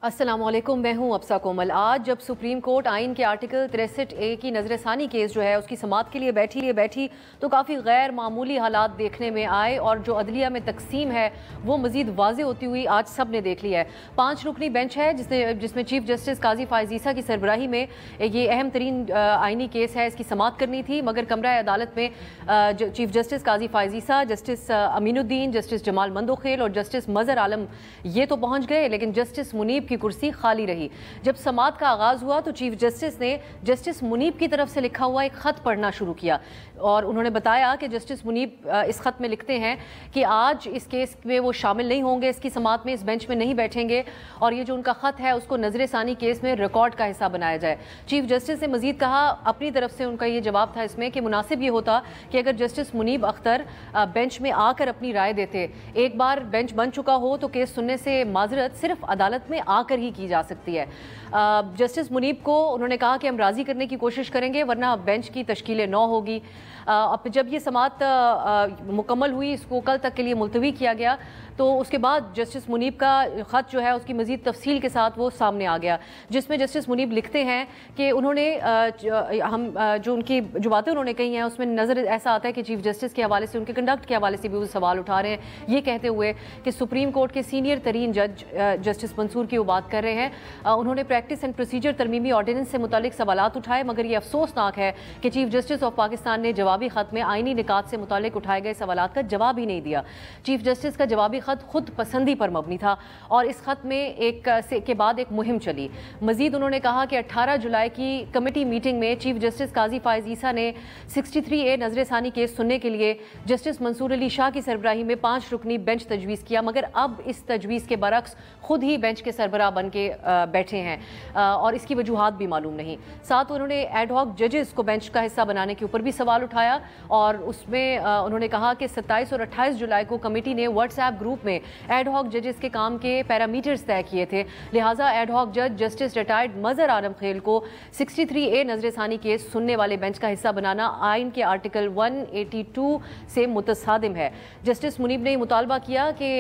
अस्सलामुअलैकुम, मैं हूं अब्सा कोमल। आज जब सुप्रीम कोर्ट आइन के आर्टिकल 63A की नजरसानी केस जो है उसकी समाअत के लिए बैठी तो काफ़ी गैर मामूली हालात देखने में आए और जो अदलिया में तकसीम है वो मजीद वाज़े होती हुई आज सब ने देख लिया है। 5 रुकनी बेंच है जिसमें चीफ जस्टिस काजी फायज़ ईसा की सरबराही में ये अहम तरीन आइनी केस है, इसकी समाअत करनी थी, मगर कमरा अदालत में चीफ जस्टिस काजी फायज़ ईसा, जस्टिस अमीनुद्दीन, जस्टिस जमाल मंदोखेल और जस्टिस मजहर आलम ये तो पहुँच गए, लेकिन जस्टिस मुनीब की कुर्सी खाली रही। जब समाअत का आगाज हुआ तो चीफ जस्टिस ने जस्टिस मुनीब की तरफ से लिखा हुआ एक खत पढ़ना शुरू किया और उन्होंने बताया कि जस्टिस मुनीब इस खत में लिखते हैं कि आज इस केस में वो शामिल नहीं होंगे, इसकी समाअत में इस बेंच में नहीं बैठेंगे और ये जो उनका खत है उसको नजर सानी केस में रिकॉर्ड का हिस्सा बनाया जाए। चीफ जस्टिस ने मजीद कहा, अपनी तरफ से उनका ये जवाब था इसमें कि मुनासिब ये होता कि अगर जस्टिस मुनीब अख्तर बेंच में आकर अपनी राय देते। एक बार बेंच बन चुका हो तो केस सुनने से माजरत सिर्फ अदालत में आकर ही की जा सकती है। जस्टिस मुनीब को उन्होंने कहा कि हम राजी करने की कोशिश करेंगे वरना बेंच की तश्कील 9 होगी। अब जब ये समाअत मुकम्मल हुई, इसको कल तक के लिए मुलतवी किया गया, तो उसके बाद जस्टिस मुनीब का ख़त जो है उसकी मज़ीद तफसील के साथ वो सामने आ गया, जिसमें जस्टिस मुनीब लिखते हैं कि उन्होंने जो उनकी जो बातें उन्होंने कही हैं उसमें नज़र ऐसा आता है कि चीफ जस्टिस के हवाले से, उनके कंडक्ट के हवाले से भी वो सवाल उठा रहे हैं, ये कहते हुए कि सुप्रीम कोर्ट के सीनियर तरीन जज जस्टिस मंसूर की वो बात कर रहे हैं। उन्होंने प्रैक्टिस एंड प्रोसीजर तरमीमी ऑर्डिनेंस से मुतालिक सवालात उठाए, मगर ये अफसोसनाक है कि चीफ जस्टिस ऑफ पाकिस्तान ने जवाबी खत में आइनी निकात से मुतालिक उठाए गए सवालात का जवाब ही नहीं दिया। चीफ जस्टिस का जवाबी खत खुद पसंदी पर मबनी था और इस खत में के बाद एक मुहिम चली। मजीद उन्होंने कहा कि 18 जुलाई की कमेटी मीटिंग में चीफ जस्टिस काजी फायज़ ईसा ने 63A नजर सानी केस सुनने के लिए जस्टिस मंसूर अली शाह की सरबराही में 5 रुकनी बेंच तजवीज़ किया, मगर अब इस तजवीज़ के बरक्स खुद ही बेंच के सरबराह बन के बैठे हैं और इसकी वजूहात भी मालूम नहीं। साथ उन्होंने एडहॉक जजेस को बेंच का हिस्सा बनाने के ऊपर भी सवाल उठाया और उसमें उन्होंने कहा कि 27 और 28 जुलाई को कमेटी ने व्हाट्सएप ग्रुप में एडहॉक जजेस के काम के पैरामीटर्स तय किए थे, लिहाजा एडहॉक जज जस्टिस रिटायर्ड मजहर आलम खेल को 63A नजर सानी केस सुनने वाले बेंच का हिस्सा बनाना आइन के आर्टिकल 182 से मुतसादिम है। जस्टिस मुनीब ने मुतालबा किया कि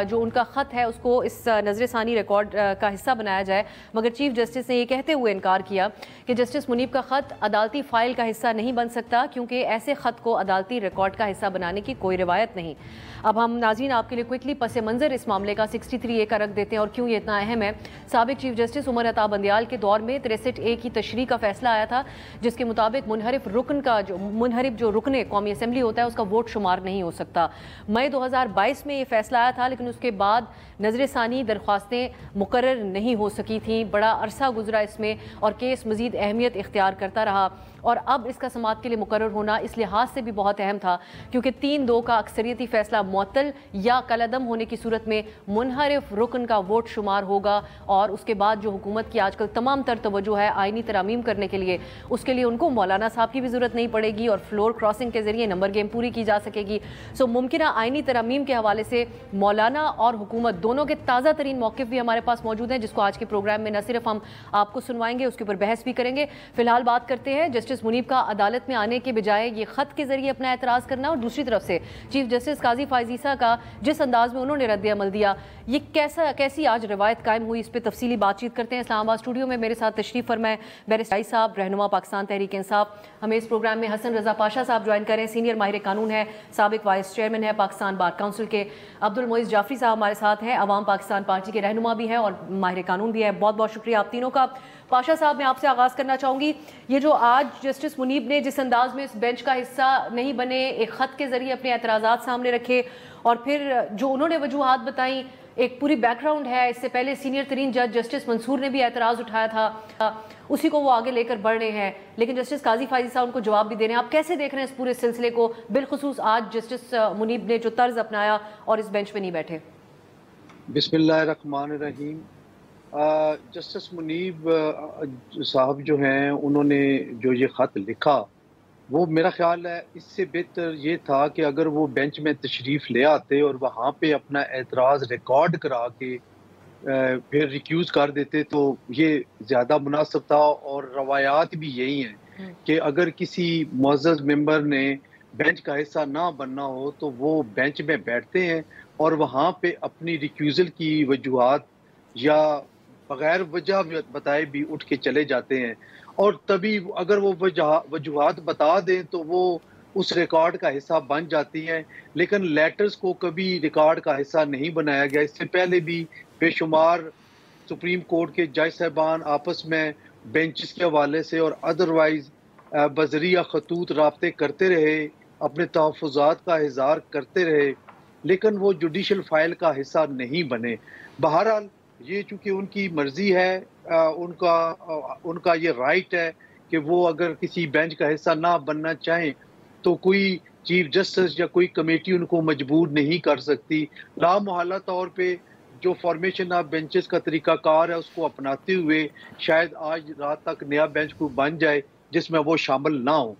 जो उनका खत है उसको इस नजर सानी रिकॉर्ड का हिस्सा बनाया जाए, मगर चीफ जस्टिस ने यह कहते हुए इनकार किया कि जस्टिस मुनीब का खत अदालती फाइल का हिस्सा नहीं बन सकता क्योंकि ऐसे खत को अदालती रिकॉर्ड का हिस्सा बनाने की कोई रिवायत नहीं। अब हम नाज़रीन आपके लिए क्विकली पस मंज़र इस मामले का 63A का रख देते हैं और क्यों ये इतना अहम है। साबिक चीफ जस्टिस उमर अता बंदियाल के दौर में 63A की तशरीह का फैसला आया था, जिसके मुताबिक मुनहरिफ जो रुकने कौमी असम्बली होता है उसका वोट शुमार नहीं हो सकता। मई 2022 में ये फैसला आया था, लेकिन उसके बाद नजर सानी दरख्वास्तें मुकर्रर नहीं हो सकी थी, बड़ा अरसा गुजरा इसमें और केस मजीद अहमियत इख्तियार करता रहा और अब इसका समाअत के लिए मुकर्रर होना इस लिहाज से भी बहुत अहम था क्योंकि 3-2 का अक्सरियती फैसला मुअत्तल या कलअदम होने की सूरत में मुनहरिफ रुकन का वोट शुमार होगा और उसके बाद जो हुकूमत की आजकल तमाम तर तवज्जो है आइनी तरामीम करने के लिए, उसके लिए उनको मौलाना साहब की भी ज़रूरत नहीं पड़ेगी और फ्लोर क्रॉसिंग के जरिए नंबर गेम पूरी की जा सकेगी। सो मुमकिन आइनी तरामीम के हवाले से मौलाना और हुकूमत दोनों के ताज़ा तरीन मौक़िफ़ भी हमारे पास मौजूद हैं, जिसको आज के प्रोग्राम में न सिर्फ हम आपको सुनवाएंगे, उसके ऊपर बहस भी करेंगे। फिलहाल बात करते हैं जस्टिस मुनीब का अदालत में आने के बजाय ये खत के जरिए अपना एतराज़ करना और दूसरी तरफ से चीफ जस्टिस काजी फायज़ ईसा का जिस अंदाज में उन्होंने रद्द अमल दिया, ये कैसी आज रिवायत कायम हुई, इस पर तफसीली बातचीत करते हैं। इस्लामाबाद स्टूडियो में मेरे साथ तशरीफ फरमाए बैरिस्टर साहब, रहनुमा पाकिस्तान तहरीक इंसाफ। हमें इस प्रोग्राम में हसन रजा पाशा साहब ज्वाइन करें, सीनियर माहिर कानून है, साबिक वाइस चेयरमैन है पाकिस्तान बार काउंसिल के। अब्दुल मोइज़ जाफरी साहब हमारे साथ हैं, अवाम पाकिस्तान पार्टी के रहनुमा भी हैं और माहिर कानून भी है। बहुत बहुत शुक्रिया आप तीनों का। पाशा साहब, मैं आपसे आगाज़ करना चाहूँगी, ये जो आज जस्टिस मुनीब ने जिस अंदाज में इस बेंच का हिस्सा नहीं बने, एक ख़त के ज़रिए अपने एतराज़ात सामने रखे और फिर जो उन्होंने वजूहात बताई, एक पूरी बैकग्राउंड है। इससे पहले सीनियर तरीन जज जस्टिस मंसूर ने भी एतराज़ उठाया था, उसी को वो आगे लेकर बढ़ रहे हैं, लेकिन जस्टिस काजी फायज़ ईसा उनको जवाब भी दे रहे हैं। आप कैसे देख रहे हैं इस पूरे सिलसिले को, बिलखुसूस आज जस्टिस मुनीब ने जो तर्ज अपनाया और इस बेंच पे नहीं बैठे? बिस्मिल्लाहिर्रहमानिर्रहीम। जस्टिस मुनीब साहब जो हैं, उन्होंने जो ये ख़त लिखा वो मेरा ख्याल है इससे बेहतर ये था कि अगर वो बेंच में तशरीफ़ ले आते और वहाँ पे अपना एतराज़ रिकॉर्ड करा के फिर रिक्यूज़ कर देते तो ये ज़्यादा मुनासिब था। और रवायात भी यही हैं कि अगर किसी मुअज़्ज़ज़ मेंबर ने बेंच का हिस्सा ना बनना हो तो वो बेंच में बैठते हैं और वहाँ पे अपनी रिक्यूज़ल की वजूहात या बगैर वजह बताए भी उठ के चले जाते हैं, और तभी अगर वो वजूहात बता दें तो वो उस रिकॉर्ड का हिस्सा बन जाती हैं, लेकिन लेटर्स को कभी रिकॉर्ड का हिस्सा नहीं बनाया गया। इससे पहले भी बेशुमार सुप्रीम कोर्ट के जज साहबान आपस में बेंचेस के हवाले से और अदरवाइज बजरिया खतूत राब्ते करते रहे, अपने तहफ़्फ़ुज़ात का इज़हार करते रहे, लेकिन वो जुडिशल फाइल का हिस्सा नहीं बने। बहरहाल ये चूँकि उनकी मर्ज़ी है, उनका ये राइट है कि वो अगर किसी बेंच का हिस्सा ना बनना चाहें तो कोई चीफ जस्टिस या कोई कमेटी उनको मजबूर नहीं कर सकती। लामुहल्ला तौर पे जो फॉर्मेशन ऑफ बेंचेस का तरीकाकार है उसको अपनाते हुए शायद आज रात तक नया बेंच को बन जाए जिसमें वो शामिल ना हो।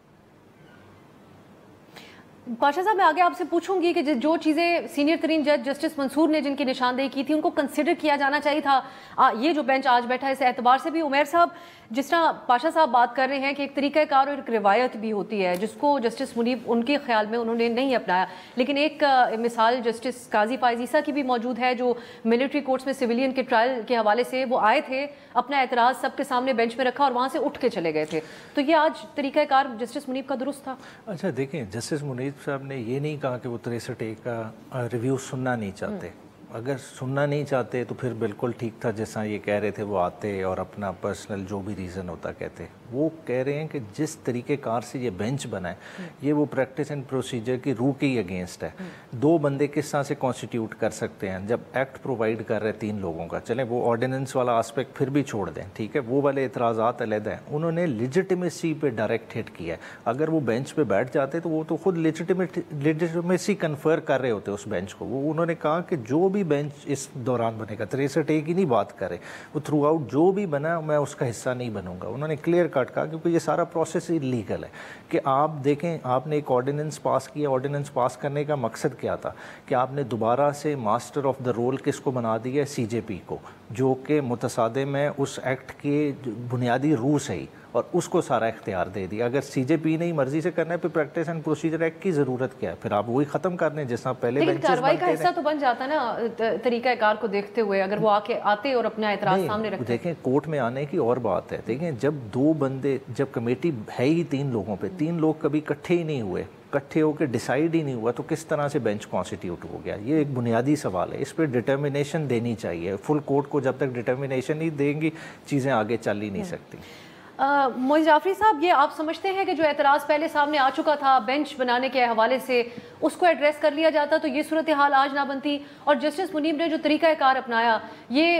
पाशा साहब, मैं आगे आपसे पूछूंगी कि जो चीज़ें सीनियर तरीन जज जस्टिस मंसूर ने जिनकी निशानदेही की थी उनको कंसिडर किया जाना चाहिए था। ये जो बेंच आज बैठा है इस एतबार से भी, उमैर साहब, जिस तरह पाशा साहब बात कर रहे हैं कि एक तरीक़ाकार और एक रिवायत भी होती है जिसको जस्टिस मुनीब उनके ख्याल में उन्होंने नहीं अपनाया, लेकिन एक मिसाल जस्टिस काजी पायजीसा की भी मौजूद है जो मिलिट्री कोर्ट्स में सिविलियन के ट्रायल के हवाले से वो आए थे, अपना एतराज़ सबके सामने बेंच में रखा और वहाँ से उठ के चले गए थे। तो ये आज तरीक़ाकार जस्टिस मुनीब का दुरुस्त था? अच्छा देखें, जस्टिस मुनीब साहब ने ये नहीं कहा कि वो 63A का रिव्यू सुनना नहीं चाहते। अगर सुनना नहीं चाहते तो फिर बिल्कुल ठीक था, जैसा ये कह रहे थे वो आते और अपना पर्सनल जो भी रीज़न होता कहते। वो कह रहे हैं कि जिस तरीके कार से ये बेंच बना है ये वो प्रैक्टिस एंड प्रोसीजर की रूल के अगेंस्ट है। दो बंदे किस तरह से कॉन्स्टिट्यूट कर सकते हैं जब एक्ट प्रोवाइड कर रहे हैं 3 लोगों का। चलें वो ऑर्डिनेंस वाला आस्पेक्ट फिर भी छोड़ दें, ठीक है, वो वाले एतराज़ात अलग हैं। उन्होंने लिजिटिमेसी पे डायरेक्ट हिट किया है। अगर वो बेंच पे बैठ जाते तो वो तो खुद लिजिटिमेसी कन्फर कर रहे होते उस बेंच को। वो उन्होंने कहा कि जो भी बेंच इस दौरान बनेगा, 63A की नहीं बात करें, वो थ्रू आउट जो भी बना मैं उसका हिस्सा नहीं बनूंगा। उन्होंने क्लियर कट कहा, क्योंकि ये सारा प्रोसेस इलीगल है। कि आप देखें, आपने एक ऑर्डिनेंस पास किया, ऑर्डिनेंस पास करने का मकसद क्या था कि आपने दोबारा से मास्टर ऑफ द रोल किसको बना दिया, CJP को, जो कि मुतसादिम है उस एक्ट के बुनियादी रूल से ही, और उसको सारा इख्तियार दे दिया। अगर CJP ने ही मर्जी से करना है फिर प्रैक्टिस एंड प्रोसीजर एक्ट की ज़रूरत क्या है? फिर आप वही ख़त्म कर दें जैसा पहले लेकिन कार्रवाई का हिस्सा तो बन जाता ना तरीक़ाकार को देखते हुए, अगर वो आते और अपना एतराज़ सामने रखते। देखें, कोर्ट में आने की और बात है। देखें, जब 2 बंदे, जब कमेटी है ही 3 लोगों पे, 3 लोग कभी इकट्ठे ही नहीं हुए, इकट्ठे होकर डिसाइड ही नहीं हुआ, तो किस तरह से बेंच कॉन्स्टिट्यूट हो गया? ये एक बुनियादी सवाल है। इस पर डिटर्मिनेशन देनी चाहिए। फुल कोर्ट को जब तक डिटर्मिनेशन नहीं देंगी चीज़ें आगे चल ही नहीं सकती। मोइन जाफरी साहब, ये आप समझते हैं कि जो एतराज़ पहले सामने आ चुका था बेंच बनाने के हवाले से, उसको एड्रेस कर लिया जाता तो ये सूरत हाल आज ना बनती? और जस्टिस मुनीब ने जो तरीक़ाकार अपनाया, ये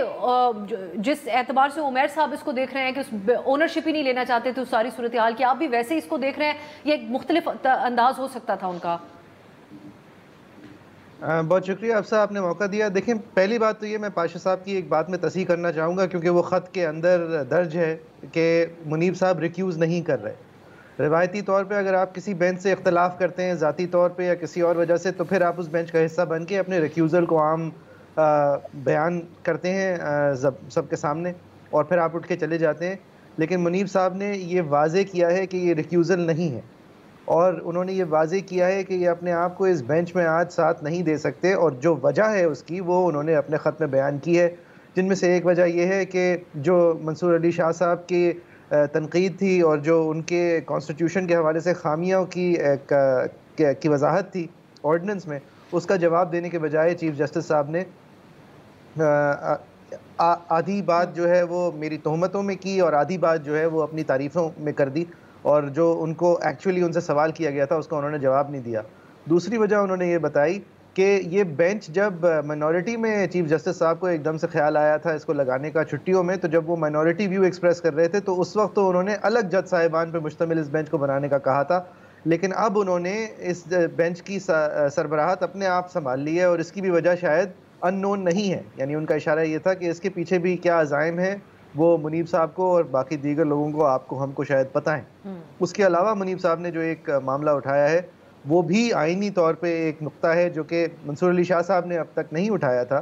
जिस एतबार से उमैर साहब इसको देख रहे हैं कि ओनरशिप ही नहीं लेना चाहते थे उस सारी सूरत हाल की, आप भी वैसे ही इसको देख रहे हैं? ये एक मुख्तलिफ अंदाज हो सकता था उनका। बहुत शुक्रिया अफसा, आपने मौका दिया। देखें, पहली बात तो ये, मैं पाशा साहब की एक बात में तस्हीह करना चाहूँगा, क्योंकि वो ख़त के अंदर दर्ज है कि मुनीब साहब रिक्यूज़ नहीं कर रहे। रिवायती तौर पे अगर आप किसी बेंच से इख्तलाफ करते हैं ज़ाती तौर पे या किसी और वजह से, तो फिर आप उस बेंच का हिस्सा बन के अपने रिक्यूज़ल को आम बयान करते हैं सबके सामने, और फिर आप उठ के चले जाते हैं। लेकिन मुनीब साहब ने ये वाज़े किया है कि ये रिक्यूज़ल नहीं है, और उन्होंने ये वाज़े किया है कि ये अपने आप को इस बेंच में आज साथ नहीं दे सकते, और जो वजह है उसकी वो उन्होंने अपने ख़त में बयान की है, जिनमें से एक वजह यह है कि जो मंसूर अली शाह साहब की तनकीद थी और जो उनके कॉन्स्टिट्यूशन के हवाले से खामियों की वजाहत थी ऑर्डिनेंस में, उसका जवाब देने के बजाय चीफ जस्टिस साहब ने आधी बात जो है वो मेरी तोहमतों में की और आधी बात जो है वो अपनी तारीफ़ों में कर दी, और जो उनको एक्चुअली उनसे सवाल किया गया था उसका उन्होंने जवाब नहीं दिया। दूसरी वजह उन्होंने ये बताई कि ये बेंच जब माइनॉरिटी में चीफ जस्टिस साहब को एकदम से ख्याल आया था इसको लगाने का छुट्टियों में, तो जब वो माइनॉरिटी व्यू एक्सप्रेस कर रहे थे तो उस वक्त तो उन्होंने अलग जज साहिबान पर मुश्तमिल इस बेंच को बनाने का कहा था, लेकिन अब उन्होंने इस बेंच की सरबराहत अपने आप संभाल ली है, और इसकी भी वजह शायद अननोन नहीं है। यानी उनका इशारा ये था कि इसके पीछे भी क्या अज़ाइम है वो मुनीब साहब को और बाकी दीगर लोगों को, आपको, हमको शायद पता है। उसके अलावा मुनीब साहब ने जो एक मामला उठाया है वो भी आइनी तौर पे एक नुक्ता है जो कि मंसूर अली शाह साहब ने अब तक नहीं उठाया था,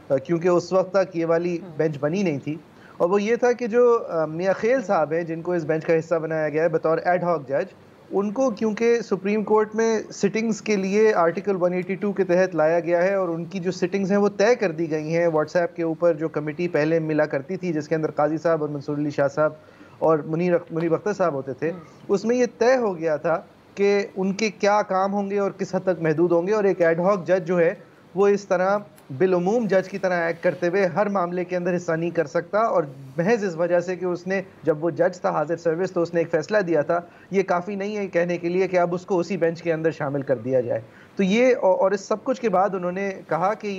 क्योंकि उस वक्त तक ये वाली बेंच बनी नहीं थी, और वो ये था कि जो मियां खेल साहब हैं जिनको इस बेंच का हिस्सा बनाया गया है बतौर एड हॉक जज, उनको क्योंकि सुप्रीम कोर्ट में सिटिंग्स के लिए आर्टिकल 182 के तहत लाया गया है और उनकी जो सिटिंग्स हैं वो तय कर दी गई हैं व्हाट्सएप के ऊपर, जो कमेटी पहले मिला करती थी जिसके अंदर काजी साहब और मंसूर अली शाह साहब और मुनीर अख्तर साहब होते थे, उसमें ये तय हो गया था कि उनके क्या काम होंगे और किस हद तक महदूद होंगे। और एक एडहॉक जज जो है वो इस तरह बिलुमूम जज की तरह एक्ट करते हुए हर मामले के अंदर हिस्सा नहीं कर सकता। और महज इस वजह से कि उसने, जब वो जज था हाजिर सर्विस, तो उसने एक फैसला दिया था, ये काफ़ी नहीं है कहने के लिए कि अब उसको उसी बेंच के अंदर शामिल कर दिया जाए। तो ये और इस सब कुछ के बाद उन्होंने कहा कि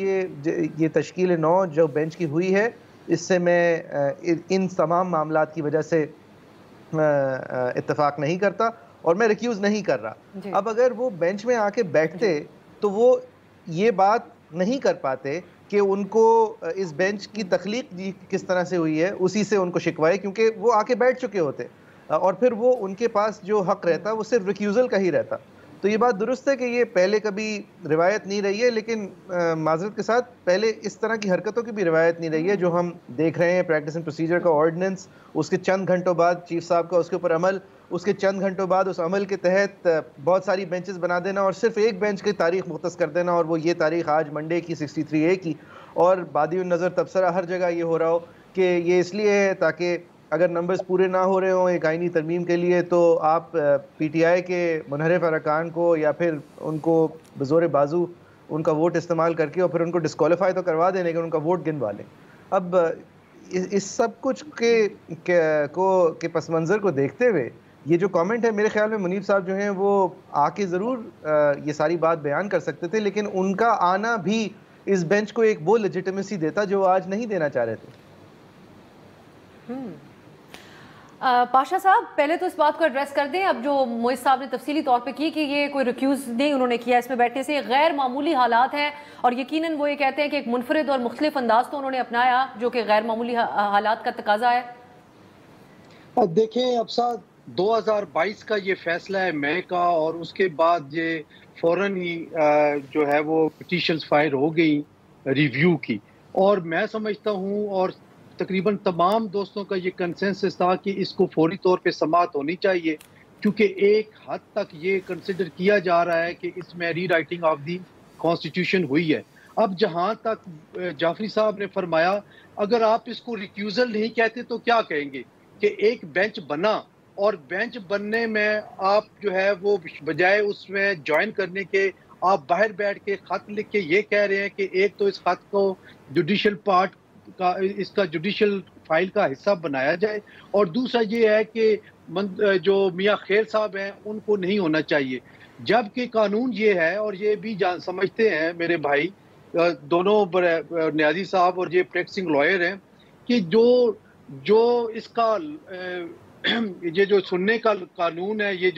ये तश्कील नौ जो बेंच की हुई है, इससे मैं इन तमाम मामलात की वजह से इत्तेफाक नहीं करता और मैं रिक्यूज़ नहीं कर रहा। अब अगर वो बेंच में आके बैठते तो वो ये बात नहीं कर पाते कि उनको इस बेंच की तख्लीक किस तरह से हुई है उसी से उनको शिकवाए, क्योंकि वो आके बैठ चुके होते और फिर वो उनके पास जो हक रहता वो सिर्फ रिक्यूज़ल का ही रहता। तो ये बात दुरुस्त है कि ये पहले कभी रिवायत नहीं रही है, लेकिन माजरत के साथ पहले इस तरह की हरकतों की भी रिवायत नहीं रही है जो हम देख रहे हैं। प्रैक्टिस एंड प्रोसीजर का ऑर्डिनेंस, उसके चंद घंटों बाद चीफ साहब का उसके ऊपर अमल, उसके चंद घंटों बाद उस अमल के तहत बहुत सारी बेंचेस बना देना और सिर्फ एक बेंच की तारीख मुख्तस कर देना, और वो ये तारीख आज मंडे की 63A की। और बादी नज़र तबसरा हर जगह ये हो रहा हो कि ये इसलिए है ताकि अगर नंबर्स पूरे ना हो रहे हों एक आईनी तरमीम के लिए तो आप PTI के मुनहरिफ अरकान को या फिर उनको बज़ोर बाजू उनका वोट इस्तेमाल करके और फिर उनको डिस्क्वालीफाई तो करवा दें लेकिन उनका वोट गिनवा लें। अब इस सब कुछ के पस मंज़र को देखते हुए ये जो कमेंट है, मेरे ख्याल में मुनीब साहब जो हैं वो आके ज़रूर ये सारी बात बयान कर सकते थे, लेकिन उनका आना भी इस बेंच को एक वो लेजिटिमेसी देता जो आज नहीं देना चाह रहे थे। पाशा साहब, पहले तो इस बात को एड्रेस कर दें, अब जो मोइज साहब ने तफसीली तौर पे की कि ये कोई रिक्यूज़ नहीं उन्होंने किया, इसमें बैठने से गैर मामूली हालात हैं और यकीनन वो ये कहते हैं कि एक मुनफरिद और मुख्तलिफ अंदाज तो उन्होंने अपनाया जो कि गैर मामूली हालात का तकाजा है। अब देखें, अब साथ 2022 का ये फैसला है मई का, और उसके बाद ये फ़ौरन ही जो है वो पिटीशंस फाइल हो गई रिव्यू की, और मैं समझता हूँ और तकरीबन तमाम दोस्तों का ये कंसेंसस था कि इसको फौरी तौर पे समाअत होनी चाहिए, क्योंकि एक हद तक ये कंसिडर किया जा रहा है कि इसमें रीराइटिंग ऑफ दी कॉन्स्टिट्यूशन हुई है। अब जहाँ तक जाफरी साहब ने फरमाया, अगर आप इसको रिक्यूजल नहीं कहते तो क्या कहेंगे कि एक बेंच बना और बेंच बनने में आप जो है वो बजाय उसमें ज्वाइन करने के आप बाहर बैठ के खत लिख के ये कह रहे हैं कि एक तो इस खत को जुडिशल पार्ट का, इसका जुडिशल फाइल का हिस्सा बनाया जाए, और दूसरा ये है कि जो मियाँ खेर साहब हैं उनको नहीं होना चाहिए, जबकि कानून ये है और ये भी समझते हैं मेरे भाई दोनों न्याजी साहब और ये प्रैक्टिसिंग लॉयर हैं कि जो इसका ये जो सुनने का कानून है, ये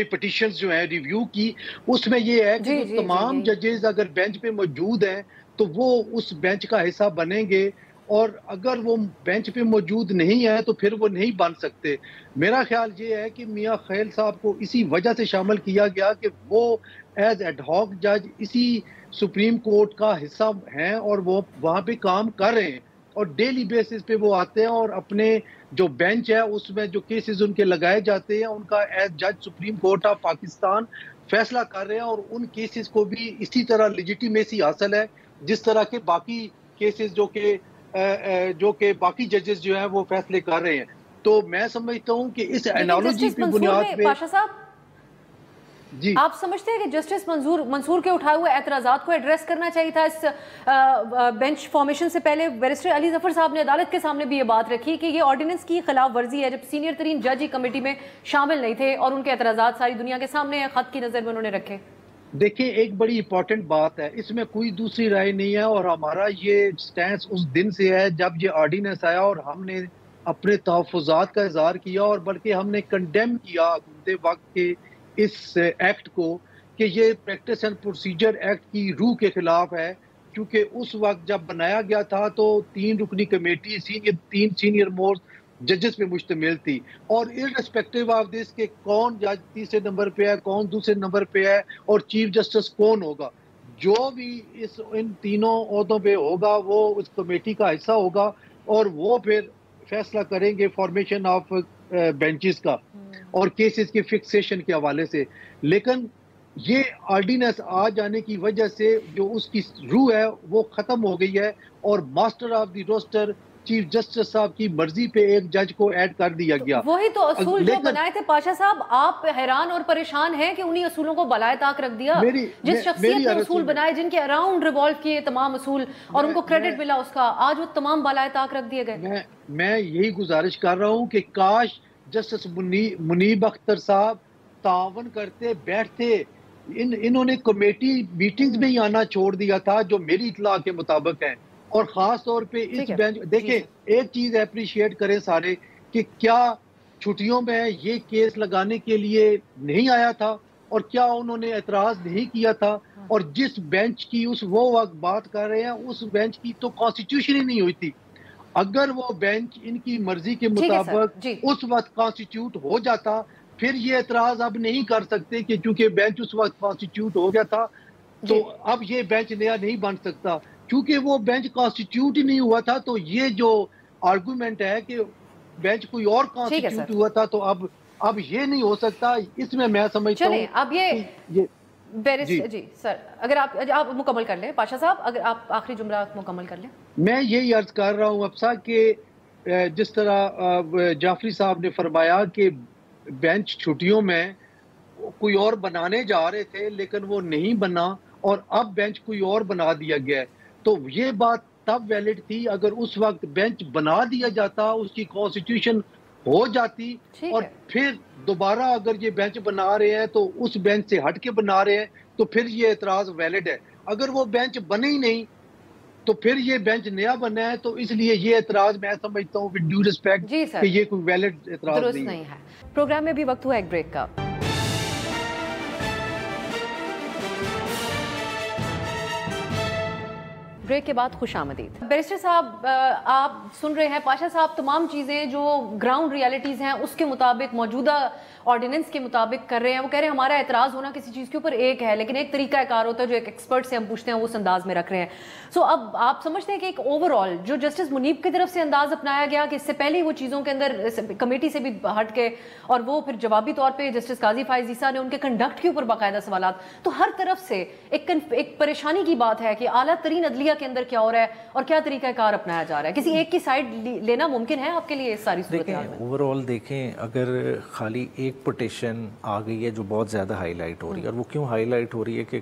पिटीशंस जो है रिव्यू की, उसमें ये है कि तमाम जजेस अगर बेंच पे मौजूद हैं तो वो उस बेंच का हिस्सा बनेंगे, और अगर वो बेंच पे मौजूद नहीं है तो फिर वो नहीं बन सकते। मेरा ख्याल ये है कि मियाँ खैल साहब को इसी वजह से शामिल किया गया कि वो एज एडहॉक जज इसी सुप्रीम कोर्ट का हिस्सा हैं और वो वहाँ पे काम कर रहे हैं और डेली बेसिस पे वो आते हैं और अपने जो बेंच है उसमें जो केसेस उनके लगाए जाते हैं उनका एज जज सुप्रीम कोर्ट ऑफ पाकिस्तान फैसला कर रहे हैं, और उन केसेस को भी इसी तरह लेजिटिमेसी हासिल है जिस तरह के बाकी केसेस जो के बाकी जजेस जो हैं वो फैसले कर रहे हैं। तो मैं समझता हूं कि इस एनालॉजी की बुनियाद पे पाशा साहब जी, आप समझते हैं कि जस्टिस मंसूर के उठाए हुए एतराज़ात को एड्रेस करना चाहिए था? इस बेंच फॉर्मेशन से पहले बैरिस्टर अली जफर साहब ने अदालत के सामने भी ये बात रखी कि ये ऑर्डिनेंस की खिलाफ वर्जी है, जब सीनियर तरीन जज ही कमेटी में शामिल नहीं थे और उनके एतराज़ात सारी दुनिया के सामने खत की नज़र में उन्होंने रखे। देखिए, एक बड़ी इंपॉर्टेंट बात है, इसमें कोई दूसरी राय नहीं है, और हमारा ये स्टैंस उस दिन से है जब ये ऑर्डिनेंस आया और हमने अपने तहफ़्फ़ुज़ात का इज़हार किया, और बल्कि हमने कंडेम किया गुज़रे वक्त के इस एक्ट को कि ये प्रैक्टिस एंड प्रोसीजर एक्ट की रूह के खिलाफ है, क्योंकि उस वक्त जब बनाया गया था तो 3 रुकनी कमेटी तीन सीनियर मोस्ट जजेस पे मुश्तमिल थी, और इररिस्पेक्टिव ऑफ दिस के कौन जज तीसरे नंबर पे है, कौन दूसरे नंबर पे है और चीफ जस्टिस कौन होगा, जो भी इन तीनों ओहदों पे होगा वो उस कमेटी का हिस्सा होगा और वो फिर फैसला करेंगे फॉर्मेशन ऑफ बेंचेस का। और केसेस के फिक्सेशन के हवाले से। लेकिन ये ऑर्डिनेंस आ जाने की वजह से जो उसकी रूह है वो खत्म हो गई है और master of the roster chief justice साहब की मर्जी पे एक जज को ऐड कर दिया गया। वही तो असूल जो बनाए थे पाशा साहब, आप हैरान और परेशान हैं कि उन्हीं असूलों को बलाए ताक रख दिया। जिस शख्सियत ने असूल बनाए, जिनके अराउंड रिवॉल्व किए तमाम असूल और उनको क्रेडिट मिला उसका, आज वो तमाम बलाए ताक रख दिए गए। मैं यही गुजारिश कर रहा हूँ कि काश जस्टिस मुनीब अख्तर साहब तावन करते, बैठते। इन्होंने कमेटी मीटिंग्स में ही आना छोड़ दिया था जो मेरी इत्तला के मुताबिक है। और खास तौर पे इस बेंच देखें, एक चीज अप्रिशिएट करें सारे कि क्या छुट्टियों में ये केस लगाने के लिए नहीं आया था और क्या उन्होंने एतराज नहीं किया था। और जिस बेंच की वो वक्त बात कर रहे हैं, उस बेंच की तो कॉन्स्टिट्यूशन ही नहीं हुई थी। अगर वो बेंच इनकी मर्जी के मुताबिक उस वक्त कॉन्स्टिट्यूट हो जाता, फिर ये एतराज अब नहीं कर सकते कि चूंकि बेंच उस वक्त कॉन्स्टिट्यूट हो गया था तो अब ये बेंच नया नहीं बन सकता। क्योंकि वो बेंच कॉन्स्टिट्यूट ही नहीं हुआ था, तो ये जो आर्गुमेंट है कि बेंच कोई और कॉन्स्टिट्यूट हुआ था तो अब ये नहीं हो सकता। इसमें मैं समझता हूँ अब ये जी सर, अगर आप मुकम्मल कर लें पाशा साहब, अगर आप आखिरी जुमला मुकम्मल कर लें। मैं यही अर्ज कर रहा हूँ अफसा कि जिस तरह जाफरी साहब ने फरमाया कि बेंच छुट्टियों में कोई और बनाने जा रहे थे लेकिन वो नहीं बना और अब बेंच कोई और बना दिया गया है, तो ये बात तब वैलिड थी अगर उस वक्त बेंच बना दिया जाता, उसकी कॉन्स्टिट्यूशन हो जाती और फिर दोबारा अगर ये बेंच बना रहे हैं तो उस बेंच से हट के बना रहे हैं तो फिर ये एतराज वैलिड है। अगर वो बेंच बने ही नहीं तो फिर ये बेंच नया बना है, तो इसलिए ये एतराज मैं समझता हूँ विद ड्यू रिस्पेक्ट कि ये कोई वैलिड एतराज नहीं है। प्रोग्राम में भी वक्त हुआ एक ब्रेक का। ब्रेक के बाद खुशामदीद। बैरिस्टर साहब, आप सुन रहे हैं पाशा साहब तमाम चीज़ें जो ग्राउंड रियलिटीज़ हैं उसके मुताबिक, मौजूदा ऑर्डिनेंस के मुताबिक कर रहे हैं। वो कह रहे हैं हमारा एतराज़ होना किसी चीज़ के ऊपर एक है, लेकिन एक तरीका कार होता है जो एक एक्सपर्ट से हम पूछते हैं वो उस अंदाज में रख रहे हैं। सो अब आप समझते हैं कि एक ओवरऑल जो जस्टिस मुनीब की तरफ से अंदाज अपनाया गया कि इससे पहले वो चीज़ों के अंदर कमेटी से भी हट के और वो फिर जवाबी तौर पर जस्टिस काजी फायज ईसा ने उनके कंडक्ट के ऊपर बाकायदा सवालात, तो हर तरफ से एक परेशानी की बात है कि आला तरीन अदलिया के अंदर क्या हो रहा है और क्या तरीका कार अपनाया जा रहा है। किसी एक की साइड लेना मुमकिन है आपके लिए इस सारी सूरत हाल में? ओवरऑल देखें, अगर खाली एक पिटीशन आ गई है जो बहुत ज़्यादा हाईलाइट हो रही है, और वो क्यों हाईलाइट हो रही है कि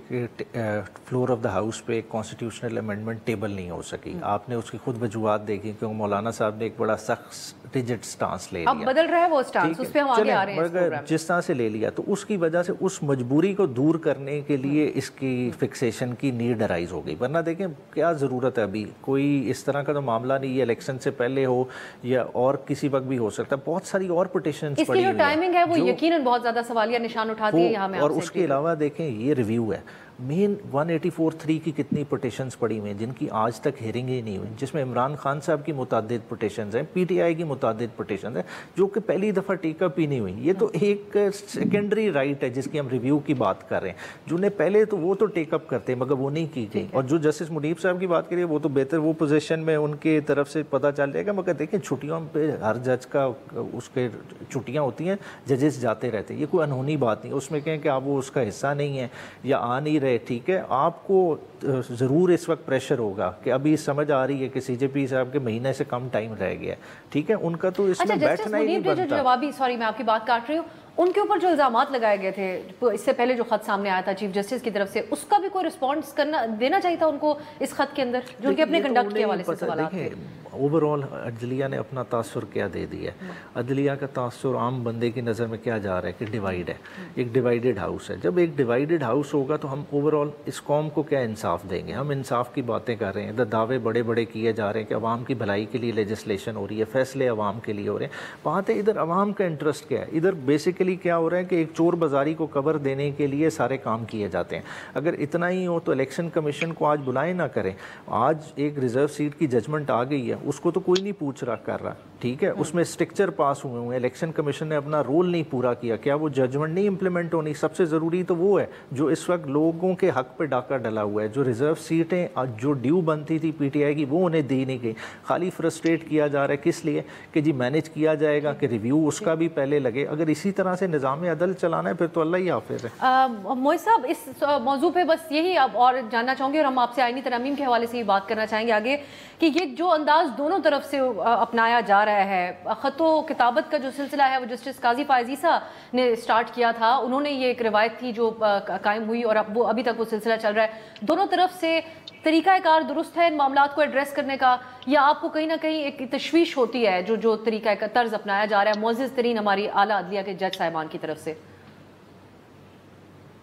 फ्लोर ऑफ द हाउस पे एक कॉन्स्टिट्यूशनल अमेंडमेंट टेबल नहीं हो सकी। आपने उसकी खुद वजूहत देखी क्योंकि मौलाना साहब ने एक बड़ा सख्त रिजिड स्टांस ले लिया। अब बदल रहा है वो स्टांस, उस पे हम आगे आ रहे हैं। मगर जिस तरह से ले लिया तो उसकी वजह से उस मजबूरी को दूर करने के लिए इसकी फिक्सेशन की नीड अराइज हो गई। वरना देखें क्या ज़रूरत है, अभी कोई इस तरह का तो मामला नहीं, ये इलेक्शन से पहले हो या और किसी वक्त भी हो सकता है। बहुत सारी और पिटीशंस पड़ी हुई हैं। इसकी जो टाइमिंग है वो यकीनन बहुत ज़्यादा सवालिया निशान उठाती है यहाँ में। और उसके अलावा देखें ये रिव्यू है, मेन 184(3) की कितनी पिटीशंस पड़ी हुई हैं जिनकी आज तक हियरिंग ही नहीं हुई, जिसमें इमरान खान साहब की मुतादिद पिटीशंस हैं, पीटीआई की मुतादिद पिटीशंस हैं जो कि पहली दफ़ा टेकअप ही नहीं हुई। ये तो एक सेकेंडरी राइट है जिसकी हम रिव्यू की बात कर रहे हैं। जिन्हें पहले तो वो तो टेकअप करते हैं मगर वो नहीं की गई। और जो जस्टिस मुनीब साहब की बात करिए वो तो बेहतर वो पोजीशन में उनके तरफ से पता चल जाएगा। मगर देखें छुट्टियों पे हर जज का उसके छुट्टियाँ होती हैं, जजेस जाते रहते हैं, ये कोई अनहोनी बात नहीं। उसमें कहें कि आप वो उसका हिस्सा नहीं है या आ नहीं, ठीक है, आपको ज़रूर इस वक्त प्रेशर होगा कि अभी समझ आ रही है कि सीजेपी साहब के महीने से कम टाइम रह गया, ठीक है, उनका तो इसमें बैठना ही नहीं बनता। जो जवाबी, सॉरी मैं आपकी बात काट रही हूँ, उनके ऊपर जो इल्जामात लगाए गए थे इससे पहले जो खत सामने आया था चीफ जस्टिस की तरफ से, उसका भी कोई रिस्पॉन्स देना चाहिए था उनको इस खत के अंदर जो उनके अपने कंडक्ट के हवाले से सवाल थे। ओवरऑल अदलिया ने अपना तासुर क्या दे दिया है। अदलिया का तासुर आम बंदे की नज़र में क्या जा रहा है कि डिवाइड है, एक डिवाइडेड हाउस है। जब एक डिवाइडेड हाउस होगा तो हम ओवरऑल इस कौम को क्या इंसाफ देंगे? हम इंसाफ की बातें कर रहे हैं, इधर दावे बड़े बड़े किए जा रहे हैं कि अवाम की भलाई के लिए लेजिस्लेशन हो रही है, फैसले अवाम के लिए हो रहे हैं। बात है इधर अवाम का इंटरेस्ट क्या है? इधर बेसिकली क्या हो रहा है कि एक चोर बाजारी को कवर देने के लिए सारे काम किए जाते हैं। अगर इतना ही हो तो इलेक्शन कमीशन को आज बुलाए ना करें। आज एक रिजर्व सीट की जजमेंट आ गई है, उसको तो कोई नहीं पूछ रहा कर रहा, ठीक है, उसमें स्ट्रक्चर पास हुए हुए, इलेक्शन कमीशन ने अपना रोल नहीं पूरा किया, क्या वो जजमेंट नहीं इंप्लीमेंट होनी? सबसे ज़रूरी तो वो है जो इस वक्त लोगों के हक पे डाका डला हुआ है, जो रिजर्व सीटें जो ड्यू बनती थी पीटीआई की वो उन्हें दी नहीं गई, खाली फ्रस्ट्रेट किया जा रहा है। किस लिए? कि जी मैनेज किया जाएगा, कि रिव्यू उसका भी पहले लगे। अगर इसी तरह से निज़ाम अदल चलाना है फिर तो अल्लाह ही हाफिज़ है। मोइज़ साहब, इस मौजू पे बस यही अब और जानना चाहूँगी, और हम आपसे आईनी तरमीम के हवाले से ही बात करना चाहेंगे आगे, कि ये जो अंदाज दोनों तरफ से अपनाया जा रहा है, ख़तो किताबत का जो सिलसिला है वो जस्टिस काजी फ़ायज़ ईसा ने स्टार्ट किया था, उन्होंने ये एक रिवायत थी जो कायम हुई और अब वो अभी तक वो सिलसिला चल रहा है। दोनों तरफ से तरीक़ाकार दुरुस्त है इन मामलात को एड्रेस करने का, या आपको कहीं ना कहीं एक तशवीश होती है जो तरीक़ा का तर्ज अपनाया जा रहा है मुअज़्ज़ज़ तरीन हमारी आला अदलिया के जज साहिबान की तरफ से?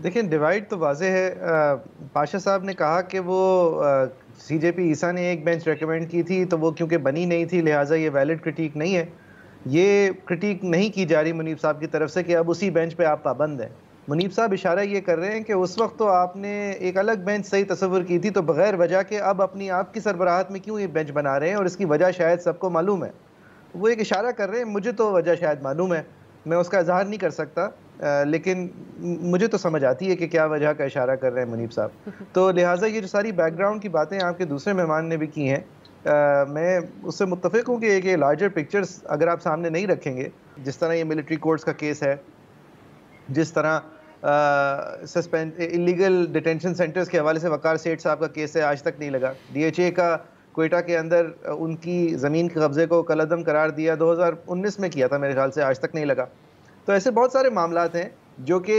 देखिए, डिवाइड तो वाज़े है। पाशा साहब ने कहा कि वो सीजेपी ईसा ने एक बेंच रेकमेंड की थी तो वो क्योंकि बनी नहीं थी लिहाजा ये वैलिड क्रिटिक नहीं है। ये क्रिटिक नहीं की जा रही मुनीब साहब की तरफ से कि अब उसी बेंच पे आप पाबंद हैं। मुनीब साहब इशारा ये कर रहे हैं कि उस वक्त तो आपने एक अलग बेंच सही तस्वुर की थी, तो बगैर वजह के अब अपनी आपकी सरबराहत में क्यों ये बेंच बना रहे हैं, और इसकी वजह शायद सबको मालूम है। वो एक इशारा कर रहे हैं, मुझे तो वजह शायद मालूम है, मैं उसका इजहार नहीं कर सकता, लेकिन मुझे तो समझ आती है कि क्या वजह का इशारा कर रहे हैं मुनीब साहब। तो लिहाजा ये जो सारी बैकग्राउंड की बातें आपके दूसरे मेहमान ने भी की हैं, मैं उससे मुत्तफिक हूँ कि एक ये लार्जर पिक्चर्स अगर आप सामने नहीं रखेंगे, जिस तरह ये मिलिट्री कोर्ट्स का केस है, जिस तरह सस्पेंड इलीगल डिटेंशन सेंटर्स के हवाले से वकार सेठ साहब का केस है, आज तक नहीं लगा। DHA का कोयटा के अंदर उनकी ज़मीन के कब्ज़े को कलअदम करार दिया 2019 में किया था मेरे ख्याल से, आज तक नहीं लगा। तो ऐसे बहुत सारे मामलात हैं जो कि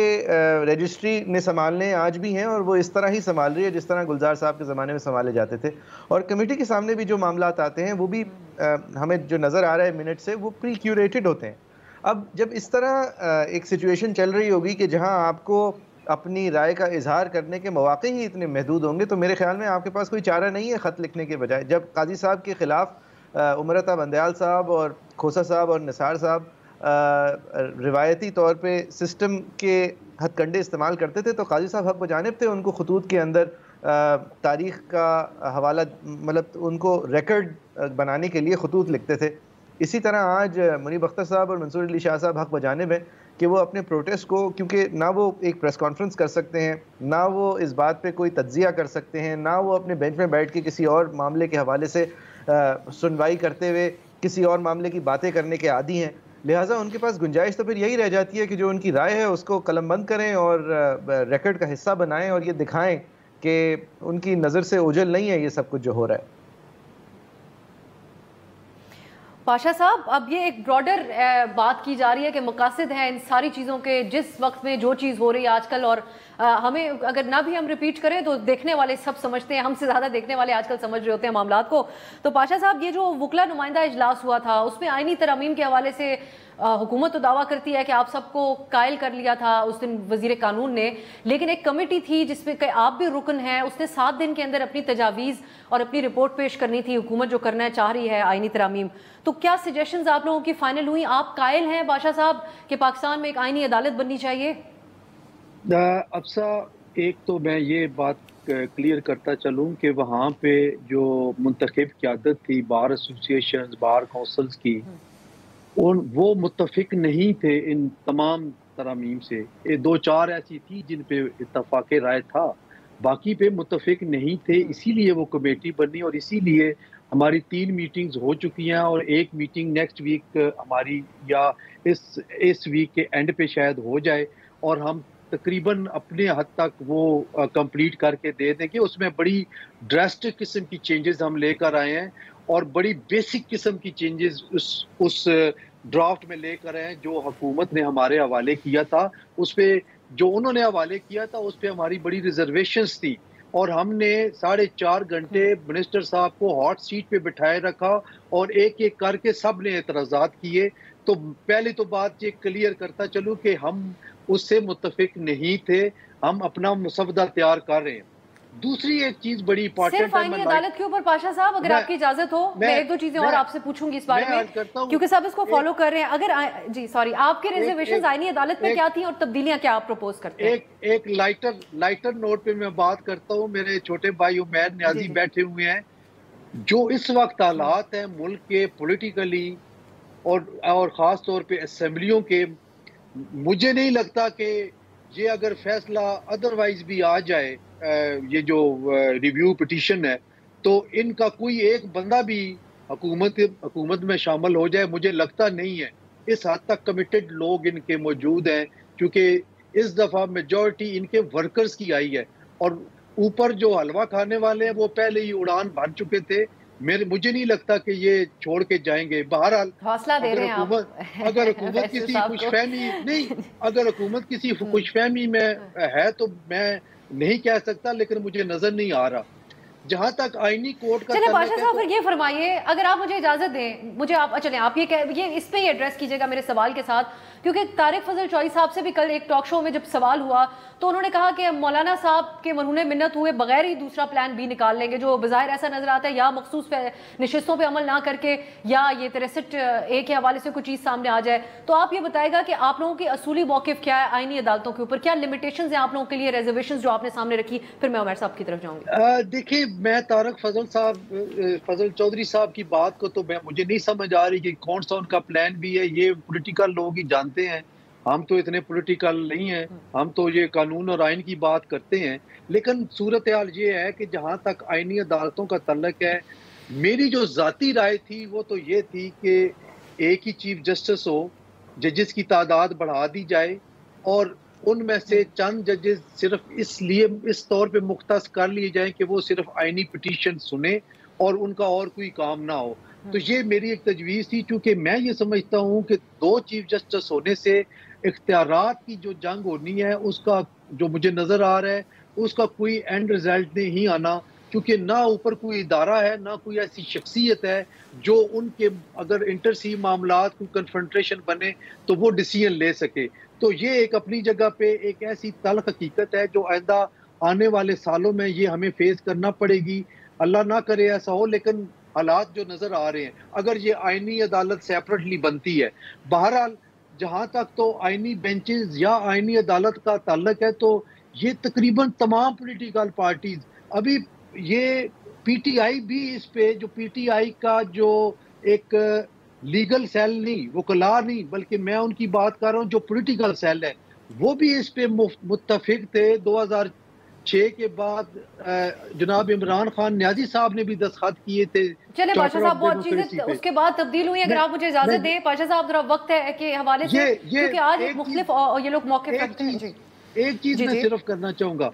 रजिस्ट्री ने संभालने आज भी हैं, और वो इस तरह ही संभाल रही है जिस तरह गुलजार साहब के ज़माने में संभाले जाते थे। और कमेटी के सामने भी जो मामलात आते हैं वो भी हमें जो नज़र आ रहा है मिनट से, वो प्री क्यूरेटेड होते हैं। अब जब इस तरह एक सिचुएशन चल रही होगी कि जहां आपको अपनी राय का इजहार करने के मौके ही इतने महदूद होंगे, तो मेरे ख्याल में आपके पास कोई चारा नहीं है ख़त लिखने के बजाय। जब काजी साहब के ख़िलाफ़ उमरता बंदयाल साहब और खोसा साहब और निसार साहब रिवायती तौर पे सिस्टम के हथकंडे इस्तेमाल करते थे, तो काजी साहब हक बजानिब थे, उनको खतूत के अंदर तारीख़ का हवाला, मतलब उनको रिकॉर्ड बनाने के लिए खतूत लिखते थे। इसी तरह आज मुनीब अख्तर साहब और मंसूर अली शाह साहब हक बजानिब हैं कि वो अपने प्रोटेस्ट को, क्योंकि ना वो एक प्रेस कॉन्फ्रेंस कर सकते हैं, ना वो इस बात पे कोई तज्जिया कर सकते हैं, ना वो अपने बेंच में बैठ के किसी और मामले के हवाले से सुनवाई करते हुए किसी और मामले की बातें करने के आदी हैं। लिहाजा उनके पास गुंजाइश तो फिर यही रह जाती है कि जो उनकी राय है उसको कलमबंद करें और रिकॉर्ड का हिस्सा बनाएं और ये दिखाएं कि उनकी नज़र से ओझल नहीं है ये सब कुछ जो हो रहा है। पाशा साहब, अब ये एक ब्रॉडर बात की जा रही है कि मकासद हैं इन सारी चीज़ों के, जिस वक्त में जो चीज़ हो रही है आजकल, और हमें अगर ना भी हम रिपीट करें तो देखने वाले सब समझते हैं, हमसे ज़्यादा देखने वाले आजकल समझ रहे होते हैं मामलात को। तो पाशा साहब, ये जो वकला नुमाइंदा इजलास हुआ था उसमें आईनी तरमीम के हवाले से हुकूमत तो दावा करती है कि आप सबको कायल कर लिया था उस दिन वजीर कानून ने, लेकिन एक कमेटी थी जिसमें कि आप भी रुकन हैं, उसने 7 दिन के अंदर अपनी तजावीज़ और अपनी रिपोर्ट पेश करनी थी, हुकूमत जो करना चाह रही है आईनी तरमीम। तो क्या सजेशंस आप लोगों की फाइनल हुई? आप कायल हैं बादशाह साहब कि पाकिस्तान में एक आईनी अदालत बननी चाहिए? अफसा, एक तो मैं ये बात क्लियर करता चलूँ कि वहाँ पे जो मुंतखब क़यादत थी बार एसोसिएशन, बार काउंसिल्स की, वो मुत्तफिक नहीं थे इन तमाम तरमीम से। 2-4 ऐसी थी जिन पे इत्तफाक राय था, बाकी पे मुत्तफिक नहीं थे, इसीलिए वो कमेटी बनी और इसीलिए हमारी 3 मीटिंग्स हो चुकी हैं और एक मीटिंग नेक्स्ट वीक हमारी या इस वीक के एंड पे शायद हो जाए और हम तकरीबन अपने हद तक वो कंप्लीट करके दे देंगे। उसमें बड़ी ड्रास्टिक किस्म की चेंजेस हम लेकर आए हैं और बड़ी बेसिक किस्म की चेंजेस उस ड्राफ्ट में लेकर आए हैं जो हुकूमत ने हमारे हवाले किया था। उस पर जो उन्होंने हवाले किया था उस पर हमारी बड़ी रिजर्वेशंस थी और हमने 4.5 घंटे मिनिस्टर साहब को हॉट सीट पे बिठाए रखा और एक एक करके सब ने एतराज़ात किए। तो पहले तो बात ये क्लियर करता चलूँ कि हम उससे मुत्तफिक नहीं थे, हम अपना मुसवदा तैयार कर रहे हैं। दूसरी एक चीज बड़ी इंपॉर्टेंट है आईनी अदालत के ऊपर पाशा साहब, अगर आपकी इजाजत हो, मैं 1-2 चीजें और आपसे पूछूंगी इस बारे में, क्योंकि सब इसको फॉलो कर रहे हैं। अगर जी सॉरी, आपके रिजर्वेशंस आईनी अदालत में क्या थी और तब्दीलियां क्या आप प्रपोज करते हैं? एक लाइटर नोट पे मैं बात करता हूँ। मेरे छोटे भाई उमैर न्याजी बैठे हुए हैं, जो इस वक्त हालात हैं मुल्क के पॉलिटिकली और ख़ास तौर पे असेंबलियों के, मुझे नहीं लगता कि ये अगर फैसला अदरवाइज भी आ जाए, ये जो रिव्यू पिटीशन है, तो इनका कोई एक बंदा भी हुकूमत में शामिल हो जाए, मुझे लगता नहीं है। इस हद तक कमिटेड लोग इनके मौजूद हैं, क्योंकि इस दफ़ा मेजॉरिटी इनके वर्कर्स की आई है, और ऊपर जो हलवा खाने वाले हैं वो पहले ही उड़ान भर चुके थे। मुझे नहीं लगता कि ये छोड़ के जाएंगे। बहरहाल हौसला दे रहे हैं आप अगर हुकूमत किसी खुशफहमी नहीं, अगर हुकूमत किसी खुशफहमी में है तो मैं नहीं कह सकता, लेकिन मुझे नजर नहीं आ रहा। जहां तक आईनी कोर्ट का, चलिए बादशाह साहब फिर ये फरमाइए, अगर आप मुझे इजाजत दें, मुझे आप चलें आप ये इस पे ही एड्रेस कीजिएगा मेरे सवाल के साथ, क्योंकि तारिक फजल चौधरी साहब से भी कल एक टॉक शो में जब सवाल हुआ तो उन्होंने कहा कि मौलाना साहब के मरहूने मिन्नत हुए बगैर ही दूसरा प्लान बी निकाल लेंगे, जो बज़ाहिर ऐसा नजर आता है, या मखसूस नशिस्तों पर अमल ना करके या ये 63A के हवाले से कुछ चीज़ सामने आ जाए। तो आप ये बताएगा कि आप लोगों की असूली मौक़िफ़ क्या है आईनी अदालतों के ऊपर, क्या लिमिटेशंस हैं आप लोगों के लिए, रिजर्वेशंस जो आपने सामने रखी? फिर मैं उमर साहब की तरफ जाऊँगी। देखिए, मैं तारिक फजल चौधरी साहब की बात को तो मुझे नहीं समझ आ रही कि कौन सा उनका प्लान भी है। ये पॉलिटिकल लोग ही जानते हैं, हम तो इतने पॉलिटिकल नहीं हैं, हम तो ये कानून और आइन की बात करते हैं। लेकिन सूरत हाल ये है कि जहाँ तक आइनी अदालतों का तल्लक है, मेरी जो ज़ाती राय थी वो तो ये थी कि एक ही चीफ जस्टिस हो, जजेस की तादाद बढ़ा दी जाए और उनमें से चंद जजेस सिर्फ इसलिए इस तौर पे मुख्तस कर लिए जाएं कि वो सिर्फ आईनी पिटीशन सुने और उनका और कोई काम ना हो। तो ये मेरी एक तजवीज़ थी, क्योंकि मैं ये समझता हूँ कि दो चीफ जस्टिस होने से इख्तियारात की जो जंग होनी है, उसका जो मुझे नज़र आ रहा है, उसका कोई एंड रिजल्ट नहीं आना, क्योंकि ना ऊपर कोई इदारा है, ना कोई ऐसी शख्सियत है जो उनके अगर इंटरसी मामलात को कन्फ्रंट्रेशन बने तो वो डिसीजन ले सके। तो ये एक अपनी जगह पे एक ऐसी तल्ख हकीकत है जो आइंदा आने वाले सालों में ये हमें फेस करना पड़ेगी। अल्लाह ना करे ऐसा हो, लेकिन हालात जो नज़र आ रहे हैं, अगर ये आईनी अदालत सेपरेटली बनती है, बहरहाल जहाँ तक तो आईनी बेंचेस या आईनी अदालत का ताल्लुक है, तो ये तकरीबन तमाम पॉलिटिकल पार्टीज, अभी ये पीटीआई भी इस पे, जो पीटीआई का जो एक लीगल सेल नहीं, वो वकला नहीं, बल्कि मैं उनकी बात कर रहा हूँ जो पॉलिटिकल सेल है, वो भी इस पे मुत्तफिक थे। 2006 के बाद जनाब इमरान खान न्याजी साहब ने भी दस्तखत किए थे। चले पाशा साहब, बहुत चीजें उसके बाद तब्दील हुई। अगर आप मुझे इजाजत दें पाशा साहब, जरा वक्त है के हवाले से, क्योंकि आज एक मुख्तलिफ ये लोग मौके रखते हैं। एक चीज मैं सिर्फ करना चाहूंगा,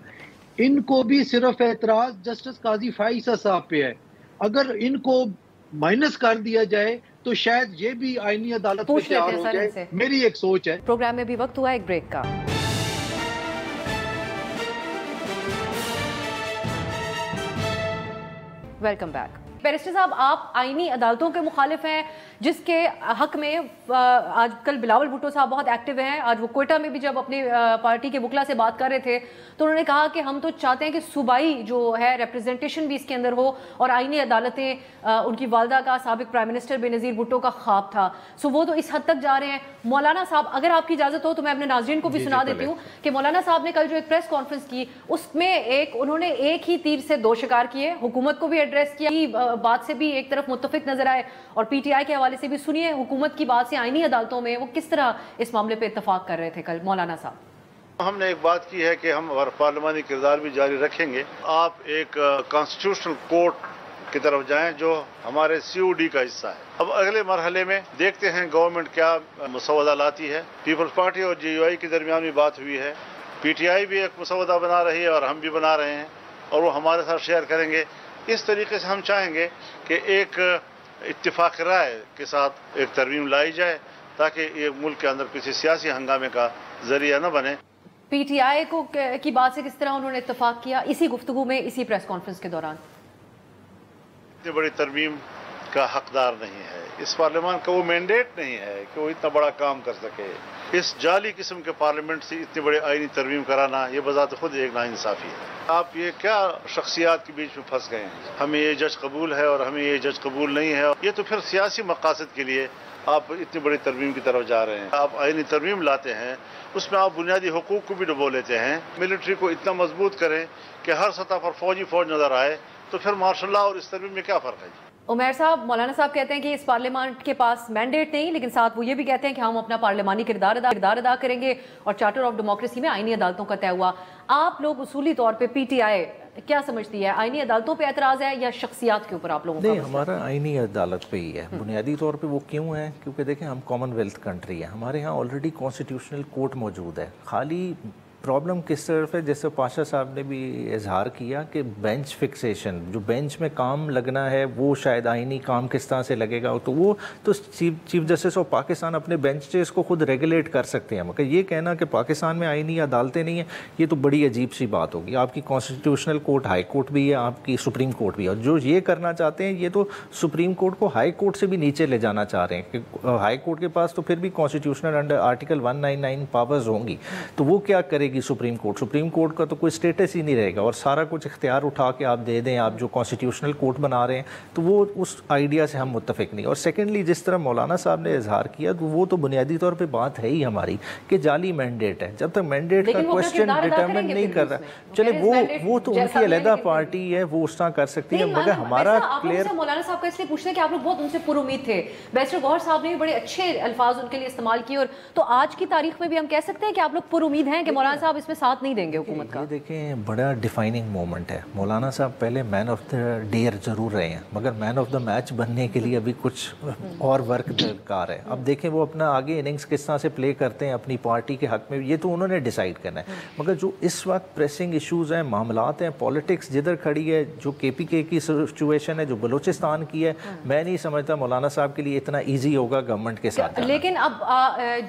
इनको भी सिर्फ एतराज जस्टिस काजी फाइसा साहब पे है। अगर इनको माइनस कर दिया जाए तो शायद ये भी आईनी अदालत में तैयार हो जाए, मेरी एक सोच है। प्रोग्राम में भी वक्त हुआ एक ब्रेक का। Welcome back. बैरिस्टर साहब, आप आईनी अदालतों के मुखालिफ हैं, जिसके हक में आज कल बिलावल भुट्टो साहब बहुत एक्टिव हैं। आज वो कोयटा में भी जब अपनी पार्टी के वकला से बात कर रहे थे तो उन्होंने कहा कि हम तो चाहते हैं कि सूबाई जो है रिप्रेजेंटेशन भी इसके अंदर हो, और आईनी अदालतें उनकी वालदा का, साबिक प्राइम मिनिस्टर बेनज़ीर भुट्टो का ख्वाब था। सो वो तो इस हद तक जा रहे हैं। मौलाना साहब, अगर आपकी इजाज़त हो तो मैं अपने नाज़रीन को भी सुना देती हूँ कि मौलाना साहब ने कल जो एक प्रेस कॉन्फ्रेंस की, उसमें उन्होंने एक ही तीर से दो शिकार किए, हुकूमत को भी एड्रेस किया, बात से भी एक तरफ मुत्तफिक नजर आए और पीटीआई के हवाले से भी सुनिए हुकूमत की बात से आईनी अदालतों में वो किस तरह इस मामले पे इत्तफाक कर रहे थे कल मौलाना साहब। हमने एक बात की है कि हम पार्लिमानी किरदार भी जारी रखेंगे। आप एक कॉन्स्टिट्यूशनल कोर्ट की तरफ जाएं जो हमारे सीओडी का हिस्सा है। अब अगले मरहले में देखते हैं गवर्नमेंट क्या मसौदा लाती है। पीपल्स पार्टी और जेयूआई के दरमियान भी बात हुई है, पीटीआई भी एक मसौदा बना रही है और हम भी बना रहे हैं और वो हमारे साथ शेयर करेंगे। इस तरीके से हम चाहेंगे कि एक इत्तिफाक राय के साथ एक तरमीम लाई जाए ताकि ये मुल्क के अंदर किसी सियासी हंगामे का जरिया न बने। पीटीआई को की बात से किस तरह उन्होंने इत्तफाक किया इसी गुफ्तगू में, इसी प्रेस कॉन्फ्रेंस के दौरान? इतनी बड़ी तरमीम का हकदार नहीं है, इस पार्लियामान का वो मैंडेट नहीं है कि वो इतना बड़ा काम कर सके। इस जाली किस्म के पार्लियामेंट से इतनी बड़ी आईनी तरमीम कराना ये बजाते खुद एक नाइंसाफी है। आप ये क्या शख्सियात के बीच में फंस गए हैं, हमें ये जज कबूल है और हमें ये जज कबूल नहीं है, ये तो फिर सियासी मकासद के लिए आप इतनी बड़ी तरमीम की तरफ जा रहे हैं। आप आईनी तरमीम लाते हैं, उसमें आप बुनियादी हुकूक को भी डुबो लेते हैं। मिलिट्री को इतना मजबूत करें कि हर सतह पर फौज नजर आए, तो फिर मार्शल लॉ और इस तरमीम में क्या फ़र्क है? उमैर साहब, मौलाना साहब कहते हैं कि इस पार्लियामेंट के पास मैंडेट नहीं, लेकिन साथ वो ये भी कहते हैं कि हम अपना पार्लियामानी किरदार अदा करेंगे और चार्टर ऑफ डेमोक्रेसी में आईनी अदालतों का तय हुआ। आप लोग उसूली तौर पे पीटीआई क्या समझती है, आईनी अदालतों पे एतराज़ है या शख्सियात के ऊपर आप लोगों का? नहीं, हमारा आईनी अदालत पे ही है बुनियादी तौर पे। वो क्यों है? क्योंकि देखें, हम कॉमनवेल्थ कंट्री है, हमारे यहाँ ऑलरेडी कॉन्स्टिट्यूशनल कोर्ट मौजूद है। खाली प्रॉब्लम किस तरफ है, जैसे पाशा साहब ने भी इजहार किया कि बेंच फिक्सेशन, जो बेंच में काम लगना है वो शायद आईनी काम किस तरह से लगेगा, तो वो तो चीफ जस्टिस ऑफ पाकिस्तान अपने बेंचेस को खुद रेगुलेट कर सकते हैं। मगर ये कहना कि पाकिस्तान में आईनी अदालतें नहीं हैं, ये तो बड़ी अजीब सी बात होगी। आपकी कॉन्स्टिट्यूशनल कोर्ट, हाई कोर्ट भी है, आपकी सुप्रीम कोर्ट भी है, और जो ये करना चाहते हैं ये तो सुप्रीम कोर्ट को हाई कोर्ट से भी नीचे ले जाना चाह रहे हैं कि हाई कोर्ट के पास तो फिर भी कॉन्स्टिट्यूशनल अंडर आर्टिकल 199 पावर्स होंगी, तो वो क्या करेगी सुप्रीम कोर्ट का तो कोई स्टेटस ही नहीं रहेगा, और सारा कुछ इख्तियार उठा के आप दे दें, आप जो कॉन्स्टिट्यूशनल कोर्ट बना रहे हैं, तो वो उस आइडिया से हम मुत्तफिक नहीं। और सेकेंडली, जिस तरह मौलाना साहब ने इजहार किया, तो वो तो बुनियादी तौर पे बात है ही हमारी कि जाली मैंडेट है। जब तक मैंडेट का क्वेश्चन डिटरमिन नहीं कर रहा, चले वो तो उनकी अलहदा पार्टी है, वो उस तरह कर सकती है, मगर हमारा क्लियर। मौलाना साहब का इसलिए पूछते हैं कि आप लोग बहुत उनसे पुरुमीद थे, बैरिस्टर गौहर साहब ने भी बड़े अच्छे अल्फाज उनके लिए इस्तेमाल किए, और तो आज की तारीख में भी हम कह सकते हैं कि आप लोग पुरुमीद हैं कि मौलाना साहब इसमें साथ नहीं देंगे हुकूमत का। ये देखें, बड़ा डिफाइनिंग मोमेंट है। मौलाना साहब पहले मैन ऑफ द डेयर जरूर रहे हैं, मगर मैन ऑफ द मैच बनने के लिए अभी कुछ और वर्क दरकार है। अब देखें वो अपना आगे इनिंग्स किस तरह से प्ले करते हैं अपनी पार्टी के हक में, ये तो उन्होंने डिसाइड करना है। मगर जो इस वक्त प्रेसिंग इशूज़ हैं, मामलात हैं, पॉलिटिक्स जिधर खड़ी है, जो KPK की सिचुएशन है, जो बलूचिस्तान की है, मैं नहीं समझता मौलाना साहब के लिए इतना ईजी होगा गवर्नमेंट के साथ। लेकिन अब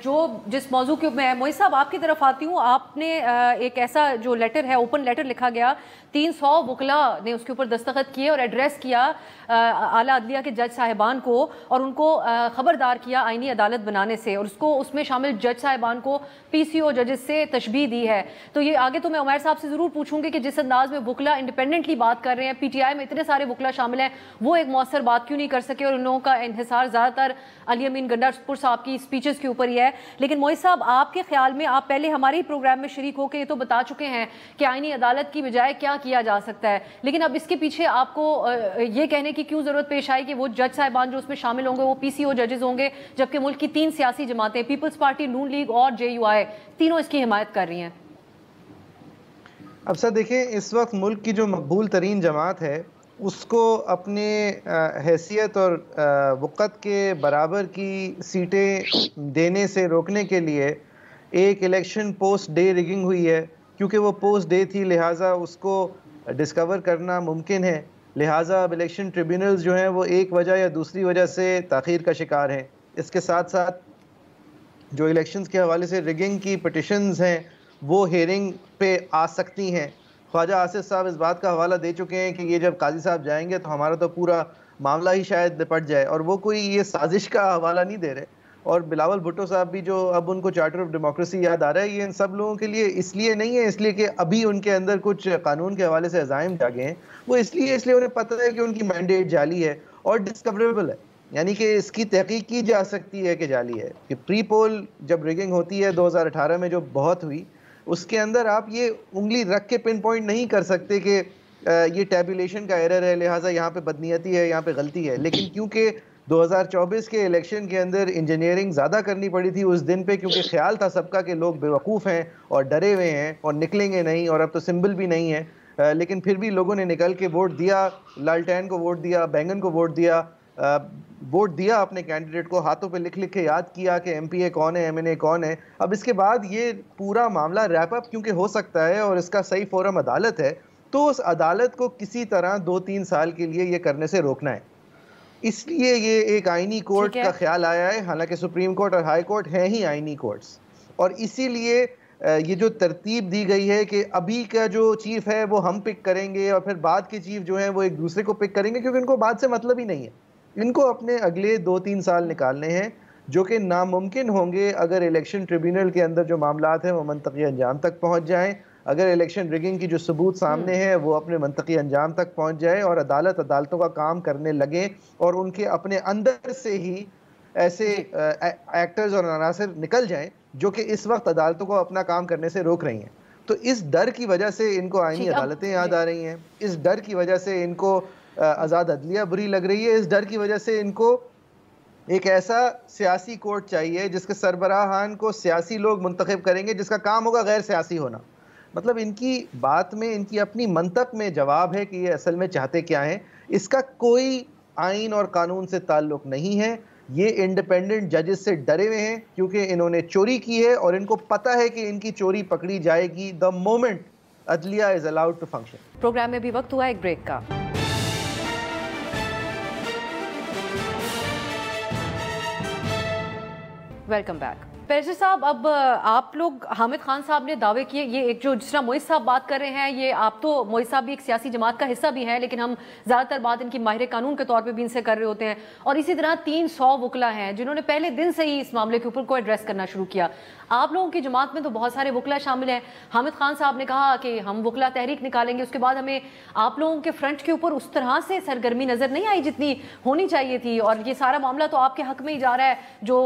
जो जिस मौजू के मैं मोहित साहब आपकी तरफ आती हूँ, आपने एक ऐसा जो लेटर है, ओपन लेटर लिखा गया, 300 वकला ने उसके ऊपर दस्तखत किए और एड्रेस किया आला अदलिया के जज साहिबान को, और उनको खबरदार किया आईनी अदालत बनाने से, और उसको उसमें शामिल जज साहिबान को PCO जजेस से तशबीह दी है। तो ये आगे तो मैं उमैर साहब से ज़रूर पूछूंगी कि जिस अंदाज में वकला इंडिपेंडेंटली बात कर रहे हैं, PTI में इतने सारे वकला शामिल हैं, वो एक मौसर बात क्यों नहीं कर सके, और उन लोगों का इन्हिसार ज़्यादातर अली अमीन गंडापुर साहब की स्पीचेस के ऊपर ही है। लेकिन मोहित साहब, आपके ख्याल में, आप पहले हमारे ही प्रोग्राम में शरीक होकर ये तो बता चुके हैं कि आईनी अदालत की बजाय क्या किया जा सकता है, लेकिन अब इसके पीछे आपको ये कहने की क्यों ज़रूरत पेश आई कि वो जज साहिबान जो उसमें शामिल होंगे वो PCO जजेस होंगे, जबकि मुल्क की 3 सियासी जमातें, पीपल्स पार्टी, नून लीग और JUI, तीनों इसकी हिमायत कर रही हैं? अब सर देखें, इस वक्त मुल्क की जो मकबूल तरीन जमात है उसको अपने हैसियत और वक़्त के बराबर की सीटें देने से रोकने के लिए एक इलेक्शन पोस्ट डे रिगिंग हुई है। क्योंकि वो पोस्ट डे थी, लिहाजा उसको डिस्कवर करना मुमकिन है, लिहाजा अब इलेक्शन ट्रिब्यूनल्स जो हैं वो एक वजह या दूसरी वजह से ताख़ीर का शिकार हैं। इसके साथ साथ जो इलेक्शंस के हवाले से रिगिंग की पिटिशंस हैं वो हेयरिंग पे आ सकती हैं। ख्वाजा आसिफ साहब इस बात का हवाला दे चुके हैं कि ये जब काजी साहब जाएंगे तो हमारा तो पूरा मामला ही शायद निपट जाए, और वो कोई ये साजिश का हवाला नहीं दे रहे। और बिलावल भुट्टो साहब भी, जो अब उनको चार्टर ऑफ डेमोक्रेसी याद आ रहा है, ये इन सब लोगों के लिए इसलिए नहीं है इसलिए कि अभी उनके अंदर कुछ कानून के हवाले से अज़ाइम जागे हैं, वो इसलिए उन्हें पता है कि उनकी मैंडेट जाली है और डिस्कवरेबल है, यानी कि इसकी तहकीक की जा सकती है कि जाली है। कि प्री पोल जब रिगिंग होती है 2018 में जो बहुत हुई, उसके अंदर आप ये उंगली रख के पिन पॉइंट नहीं कर सकते कि ये टैबुलेशन का एरर है, लिहाजा यहाँ पे बदनीयती है, यहाँ पे गलती है। लेकिन क्योंकि 2024 के इलेक्शन के अंदर इंजीनियरिंग ज़्यादा करनी पड़ी थी उस दिन पे, क्योंकि ख्याल था सबका कि लोग बेवकूफ़ हैं और डरे हुए हैं और निकलेंगे नहीं, और अब तो सिंबल भी नहीं है, लेकिन फिर भी लोगों ने निकल के वोट दिया, लालटेन को वोट दिया, बैंगन को वोट दिया, वोट दिया अपने कैंडिडेट को, हाथों पे लिख लिख के याद किया कि MPA कौन है, MNA कौन है। अब इसके बाद ये पूरा मामला रैप अप क्योंकि हो सकता है और इसका सही फोरम अदालत है, तो उस अदालत को किसी तरह 2-3 साल के लिए ये करने से रोकना है। इसलिए ये एक आईनी कोर्ट का ख्याल आया है, हालांकि सुप्रीम कोर्ट और हाई कोर्ट हैं ही आईनी कोर्ट्स, और इसीलिए ये जो तरतीब दी गई है कि अभी का जो चीफ है वो हम पिक करेंगे और फिर बाद के चीफ जो है वो एक दूसरे को पिक करेंगे, क्योंकि इनको बाद से मतलब ही नहीं है। इनको अपने अगले 2-3 साल निकालने हैं, जो कि नामुमकिन होंगे अगर इलेक्शन ट्रिब्यूनल के अंदर जो मामलात हैं वो मंतकी अंजाम तक पहुंच जाएं, अगर इलेक्शन रिगिंग की जो सबूत सामने है वो अपने मंतकी अंजाम तक पहुंच जाए और अदालतों का काम करने लगे, और उनके अपने अंदर से ही ऐसे एक्टर्स और अनासर निकल जाएं जो कि इस वक्त अदालतों को अपना काम करने से रोक रही हैं। तो इस डर की वजह से इनको आईनी अदालतें याद आ रही हैं, इस डर की वजह से इनको आज़ाद अदलिया बुरी लग रही है, इस डर की वजह से इनको एक ऐसा सियासी कोर्ट चाहिए जिसके सरबराहान को सियासी लोग मुंतखब करेंगे, जिसका काम होगा गैर सियासी होना। मतलब इनकी बात में, इनकी अपनी मंतक में जवाब है कि ये असल में चाहते क्या हैं। इसका कोई आइन और कानून से ताल्लुक नहीं है। ये इंडिपेंडेंट जजेस से डरे हुए हैं क्योंकि इन्होंने चोरी की है और इनको पता है कि इनकी चोरी पकड़ी जाएगी द मोमेंट अदलिया is allowed to function. Programme में भी वक्त हुआ एक ब्रेक का। Welcome back. पैरिस साहब, अब आप लोग, हामिद खान साहब ने दावे किए, ये एक जो जिस तरह मोइज साहब बात कर रहे हैं, ये आप तो मोइज साहब भी एक सियासी जमात का हिस्सा भी हैं, लेकिन हम ज़्यादातर बात इनकी माहिर कानून के तौर पे भी इनसे कर रहे होते हैं। और इसी तरह 300 वकला हैं जिन्होंने पहले दिन से ही इस मामले के ऊपर को एड्रेस करना शुरू किया। आप लोगों की जमात में तो बहुत सारे वकला शामिल हैं। हामिद खान साहब ने कहा कि हम वकला तहरीक निकालेंगे, उसके बाद हमें आप लोगों के फ्रंट के ऊपर उस तरह से सरगर्मी नज़र नहीं आई जितनी होनी चाहिए थी, और ये सारा मामला तो आपके हक में ही जा रहा है जो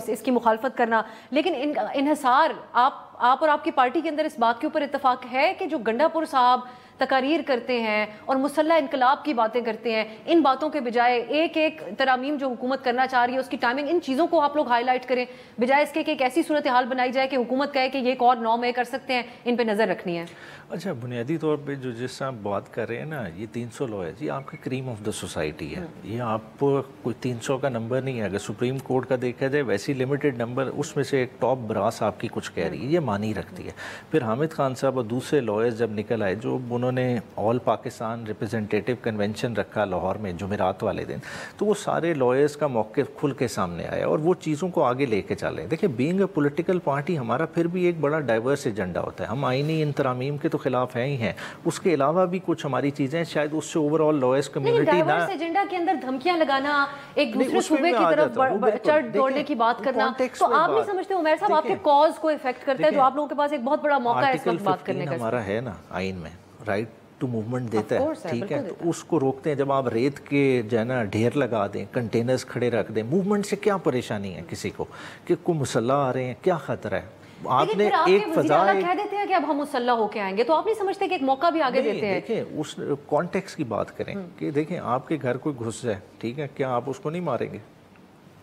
इसकी मुखालफत करना। लेकिन इन्हिसार आप और आपकी पार्टी के अंदर इस बात के ऊपर इत्तेफाक है कि जो गंडापुर साहब तकारीर करते हैं और मुसल्ला इनकलाब की बातें करते हैं, इन बातों के बजाय एक एक तरामीम जो हुकूमत करना चाह रही है उसकी टाइमिंग, इन चीज़ों को आप लोग हाईलाइट करें, बजाय इसके कि एक ऐसी सूरत हाल बनाई जाए कि हुकूमत कहे कि ये एक और 9 मई कर सकते हैं, इन पर नज़र रखनी है। अच्छा, बुनियादी तौर पे जो जिस आप बात कर रहे हैं ना, ये 300 लॉ है जी, आपका क्रीम ऑफ द सोसाइटी है। ये आप कोई 300 का नंबर नहीं है। अगर सुप्रीम कोर्ट का देखा जाए वैसी लिमिटेड नंबर, उसमें से एक टॉप ब्रास आपकी कुछ कह रही है, ये मानी रखती है। फिर हामिद खान साहब और दूसरे लॉयर्स जब निकल आए, जो उन्होंने ऑल पाकिस्तान रिप्रेजेंटेटिव कन्वेंशन रखा लाहौर में जुमेरात वाले दिन, तो वो सारे लॉयर्स का मौक़िफ़ खुल के सामने आया और वो चीज़ों को आगे लेके चले। देखिए, बीइंग अ पॉलिटिकल पार्टी हमारा फिर भी एक बड़ा डाइवर्स एजेंडा होता है। हम आईनी इन तरामीम के तो खिलाफ हैं ही हैं, उसके अलावा भी कुछ हमारी चीज़ें शायद उससे ओवरऑल लॉयर्स कम्युनिटी ना, एजेंडा के अंदर धमकियां लगाना, एक दूसरे सूबे की तरफ चढ़ दौड़ने की बात करना, तो आप नहीं समझते उमर साहब आपके कॉज को इफेक्ट करता है, जो आप लोगों के पास एक बहुत बड़ा मौका है इस वक्त बात करने का। हमारा है ना आइन में राइट टू मूवमेंट देता है, ठीक है, तो उसको रोकते हैं। जब आप रेत के जो है ना ढेर लगा दें, कंटेनर्स खड़े रख दें, मूवमेंट से क्या परेशानी है किसी को, कि कोई मुसल्ला आ रहे हैं, क्या खतरा है? आपने एक फजा कह देते हैं कि अब हम मुसल्ला होके आएंगे, तो आप नहीं समझते कि एक मौका भी आगे देते हैं? देखिए, उस कॉन्टेक्स्ट की बात करें कि देखें आपके घर कोई घुस जाए, ठीक है, क्या आप उसको नहीं मारेंगे?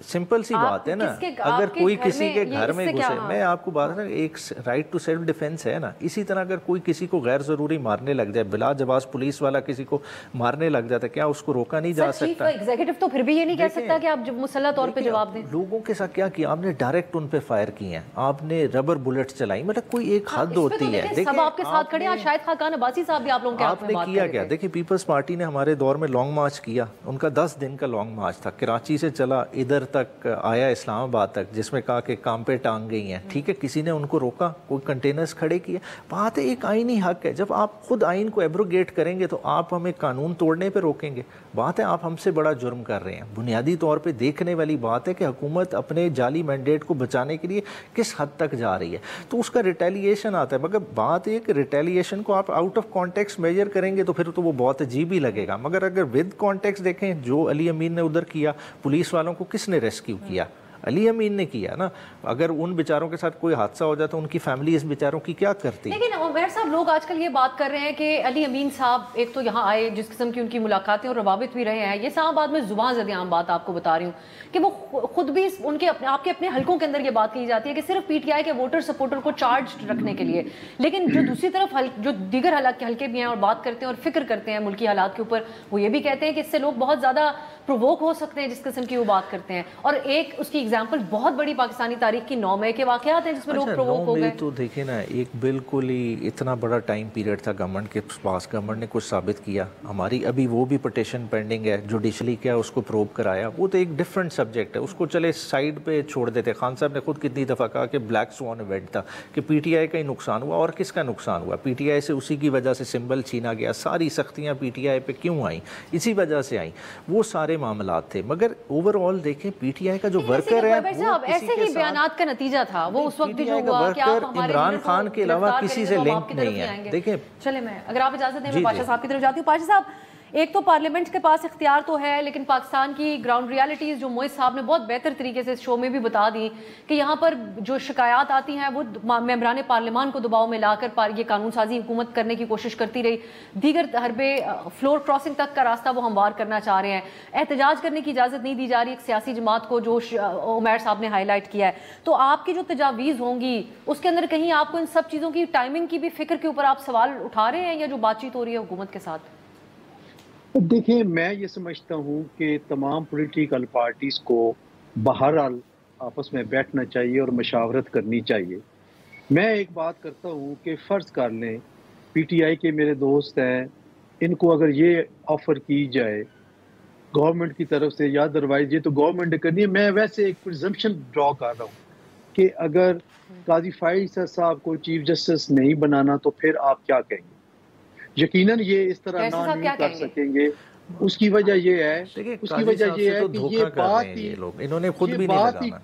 सिंपल सी बात है ना। अगर कोई किसी के घर में घुसे, मैं आपको बात ना, एक राइट टू सेल्फ डिफेंस है ना, इसी तरह अगर कोई किसी को गैर जरूरी मारने लग जाए, बिला जवाब पुलिस वाला किसी को मारने लग जाता है, क्या उसको रोका नहीं जा सकता? एग्जीक्यूटिव तो फिर भी ये नहीं कह सकता कि आप मुसल्ला तौर पे जवाब दें। लोगों के साथ क्या किया आपने? डायरेक्ट उन पे फायर किए हैं आपने, रबर बुलेट चलाई, मतलब कोई एक हद होती है। देखिए, आपके साथ खड़े हैं, शायद खान अब्बासी साहब भी आप लोगों के हाथ में बात किया गया। देखिए, पीपल्स पार्टी ने हमारे दौर में लॉन्ग मार्च किया, उनका 10 दिन का लॉन्ग मार्च था, कराची से चला इधर तक आया इस्लामाबाद तक, जिसमें कहा कि काम पे टांग गई हैं, ठीक है, किसी ने उनको रोका, कोई कंटेनर्स खड़े किए? बात है एक आईनी हक है। जब आप खुद आइन को एब्रोगेट करेंगे तो आप हमें कानून तोड़ने पे रोकेंगे? बात है आप हमसे बड़ा जुर्म कर रहे हैं। बुनियादी तौर पे देखने वाली बात है कि हुकूमत अपने जाली मैंडेट को बचाने के लिए किस हद तक जा रही है, तो उसका रिटेलिएशन आता है। मगर बात है कि रिटेलिएशन को आप आउट ऑफ कॉन्टेक्स्ट मेजर करेंगे तो फिर तो वो बहुत अजीब ही लगेगा। मगर अगर विद कॉन्टेक्स्ट देखें, जो अली अमीन ने उधर किया, पुलिस वालों को किसने रेस्क्यू किया? अली अमीन ने किया ना। अगर उन बेचारों के साथ कोई हादसा हो जाता, उनकी फैमिली इस बेचारों की क्या करती? लेकिन उमर साहब, लोग आजकल ये बात कर रहे हैं कि अली अमीन साहब एक तो यहाँ आए, जिस किस्म की उनकी मुलाकातें और रवाबित भी रहे हैं, ये इस्लामाबाद में जुबान ज़द-ए-आम बात आपको बता रही हूँ कि वो खुद भी उनके आपके अपने हलकों के अंदर ये बात की जाती है कि सिर्फ पीटीआई के वोटर सपोर्टर को चार्ज रखने के लिए, लेकिन जो दूसरी तरफ जो दीगर हल्के भी हैं और बात करते हैं और फिक्र करते हैं मुल्की हालात के ऊपर, वो ये भी कहते हैं कि इससे लोग बहुत ज़्यादा प्रोवोक हो सकते हैं जिस किस्म की वो बात करते हैं। और एक उसकी एग्जाम्पल बहुत बड़ी पाकिस्तानी तारीख की 9 मई के वाक़यात हैं जिसमें लोग प्रोवोक हो गए। तो देखिए ना, एक बिल्कुल ही इतना बड़ा टाइम पीरियड था गवर्नमेंट के पास, गवर्नमेंट ने कुछ साबित किया। हमारी अभी वो भी पिटिशन पेंडिंग है, जुडिशली क्या उसको प्रूव कराया, वो तो एक डिफरेंट सब्जेक्ट है, उसको चले साइड पे छोड़ देते। खान साहब ने खुद कितनी दफ़ा कहा कि ब्लैक स्वान इवेंट था, कि पीटीआई का ही नुकसान हुआ। और किसका नुकसान हुआ? पीटीआई से उसी की वजह से सिंबल छीना गया। सारी सख्तियाँ पीटीआई पे क्यों आई? इसी वजह से आई। वो सारे मामलात थे। मगर ओवरऑल देखें, पीटीआई का जो वर्कर है, ऐसे ही बयानात का नतीजा था वो उस वक्त जो हुआ कि आप हमारे इमरान खान के अलावा किसी से लिंक नहीं है। देखिए, चले मैं, अगर आप इजाजत दें, मैं पाशा साहब की तरफ जाती हूँ। पाशा साहब, एक तो पार्लियामेंट के पास इख्तियार तो है, लेकिन पाकिस्तान की ग्राउंड रियलिटीज़ जो मोइज़ साहब ने बहुत बेहतर तरीके से इस शो में भी बता दी कि यहाँ पर जो शिकायत आती हैं वो मेंबरान पार्लियामान को दबाव में लाकर ये कानून साजी हुकूमत करने की कोशिश करती रही। दीगर हरबे फ्लोर क्रॉसिंग तक का रास्ता वो हमवार करना चाह रहे हैं। एहतजाज करने की इजाज़त नहीं दी जा रही एक सियासी जमात को, जो उमैर साहब ने हाईलाइट किया है। तो आपकी जो तजावीज़ होंगी उसके अंदर कहीं आपको इन सब चीज़ों की टाइमिंग की भी फिक्र के ऊपर आप सवाल उठा रहे हैं, या जो बातचीत हो रही है हुकूमत के साथ? देखिए, मैं ये समझता हूँ कि तमाम पॉलिटिकल पार्टीज को बहरहाल आपस में बैठना चाहिए और मशावरत करनी चाहिए। मैं एक बात करता हूँ कि फ़र्ज़ कर लें पीटीआई के मेरे दोस्त हैं, इनको अगर ये ऑफ़र की जाए गवर्नमेंट की तरफ से या अदरवाइज, ये तो गवर्नमेंट ने करनी है। मैं वैसे एक प्रिजम्पशन ड्रॉ कर रहा हूँ कि अगर काजी फैसल साहब को चीफ जस्टिस नहीं बनाना तो फिर आप क्या कहेंगे? यकीनन ये इस तरह ना नहीं कर सकेंगे। उसकी वजह ये है कि ये बात ही इन्होंने खुद भी नहीं लगाना।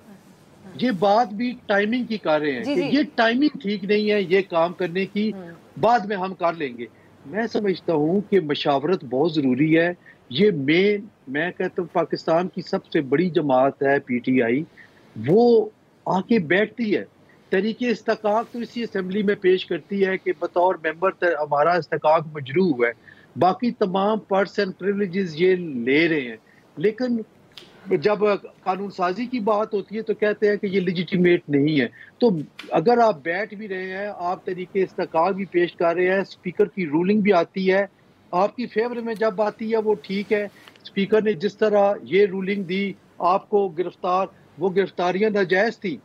ये बात भी टाइमिंग की कर रहे हैं कि ये टाइमिंग ठीक नहीं है ये काम करने की, बाद में हम कर लेंगे। मैं समझता हूँ कि मशावरत बहुत ज़रूरी है। ये मैं कहता हूँ पाकिस्तान की सबसे बड़ी जमात है पीटीआई, वो आके बैठती है, तरीके इस्तेकाक तो इसी असेंबली में पेश करती है कि बतौर मेंबर हमारा इस्तेकाक मजरूह है, बाकी तमाम पर्स एंड प्रिविलेजेस ये ले रहे हैं। लेकिन जब कानून साजी की बात होती है तो कहते हैं कि ये लेजिटिमेट नहीं है। तो अगर आप बैठ भी रहे हैं, आप तरीके इस्तेकाक भी पेश कर रहे हैं, स्पीकर की रूलिंग भी आती है आपकी फेवर में, जब आती है वो ठीक है। स्पीकर ने जिस तरह ये रूलिंग दी आपको वो गिरफ्तारियां नाजायज थी,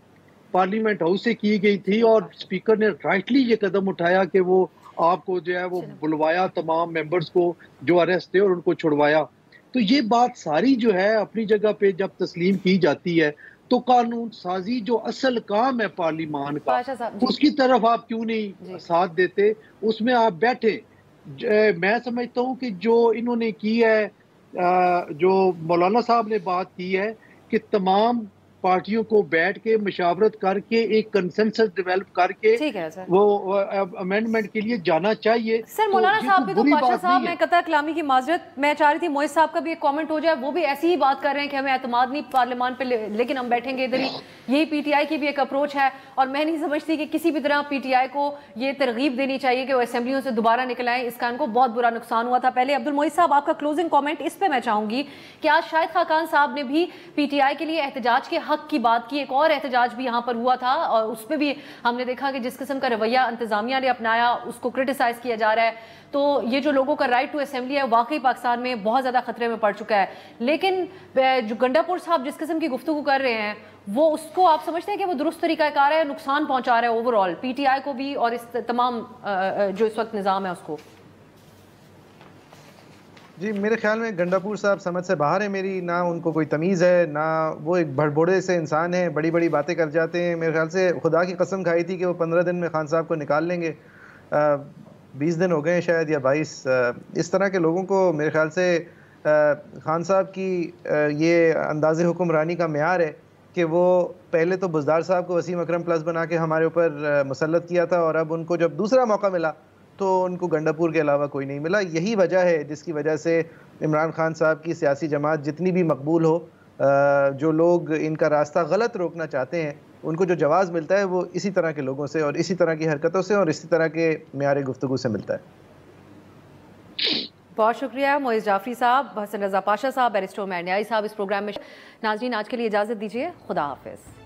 पार्लियामेंट हाउस से की गई थी, और स्पीकर ने राइटली ये कदम उठाया कि वो आपको जो है वो बुलवाया तमाम मेंबर्स को जो अरेस्ट थे और उनको छुड़वाया। तो ये बात सारी जो है अपनी जगह पे जब तस्लीम की जाती है तो कानून साजी जो असल काम है पार्लियामान का, उसकी तरफ आप क्यों नहीं साथ देते, उसमें आप बैठे। मैं समझता हूँ कि जो इन्होंने की है, जो मौलाना साहब ने बात की है कि तमाम पार्टियों को बैठ के मशावरत करके एक कंसेंसस डेवलप करके वो अमेंडमेंट के लिए जाना चाहिए। सर मौलाना साहब भी तो पाशा साहब, मैं कतर कलामी की माजरत मैं चाह रही थी मोइज़ साहब का भी एक कमेंट हो जाए, वो भी ऐसी ही बात कर रहे हैं कि हमें एतमाद नहीं पार्लियामान पे, लेकिन हम बैठेंगे इधर ही। यही पीटीआई की भी एक अप्रोच है, और मैं नहीं समझती कि किसी भी तरह पीटीआई को ये तरगीब देनी चाहिए कि वो असेंबलियों से दोबारा निकल आए। इसका इनको बहुत बुरा नुकसान हुआ था पहले। अब्दुल मोइज़ साहब, आपका क्लोजिंग कॉमेंट इस पर मैं चाहूंगी कि आज शाहिद खाकान साहब ने भी पीटीआई के लिए एहतजाज के हक की बात की। एक और एहतजाज भी यहाँ पर हुआ था और उसमें भी हमने देखा कि जिस किस्म का रवैया इंतजामिया ने अपनाया उसको क्रिटिसाइज किया जा रहा है। तो ये जो लोगों का राइट टू असेंबली है वाकई पाकिस्तान में बहुत ज़्यादा खतरे में पड़ चुका है। लेकिन जो गंडापुर साहब जिस किस्म की गुफ्तगू कर रहे हैं वो, उसको आप समझते हैं कि वो दुरुस्त तरीक़ाकार है, नुकसान पहुंचा रहा है ओवरऑल पीटीआई को भी और इस तमाम जो इस वक्त निज़ाम है उसको? जी, मेरे ख्याल में गंडापुर साहब समझ से बाहर है मेरी, ना उनको कोई तमीज़ है, ना वो एक भड़बोड़े से इंसान है, बड़ी बड़ी बातें कर जाते हैं। मेरे ख्याल से खुदा की कसम खाई थी कि वो 15 दिन में खान साहब को निकाल लेंगे। 20 दिन हो गए शायद या 22। इस तरह के लोगों को मेरे ख्याल से खान साहब की ये अंदाज़े हुक्मरानी का मेयार है कि वो पहले तो बुज़दार साहब को वसीम अकरम प्लस बना के हमारे ऊपर मुसल्लत किया था, और अब उनको जब दूसरा मौका मिला तो उनको गंडापुर के अलावा कोई नहीं मिला। यही वजह है जिसकी वजह से इमरान खान साहब की सियासी जमात जितनी भी मकबूल हो, जो लोग इनका रास्ता गलत रोकना चाहते हैं, उनको जो जवाब मिलता है वो इसी तरह के लोगों से और इसी तरह की हरकतों से और इसी तरह के मेयार गुफ्तगू से मिलता है। बहुत शुक्रिया मोइज़ जाफरी साहब, हसन रजा पाशा साहब, बैरिस्टर उमैर न्याई साहब इस प्रोग्राम में। नाज़रीन, आज के लिए इजाज़त दीजिए, खुदा हाफिज़।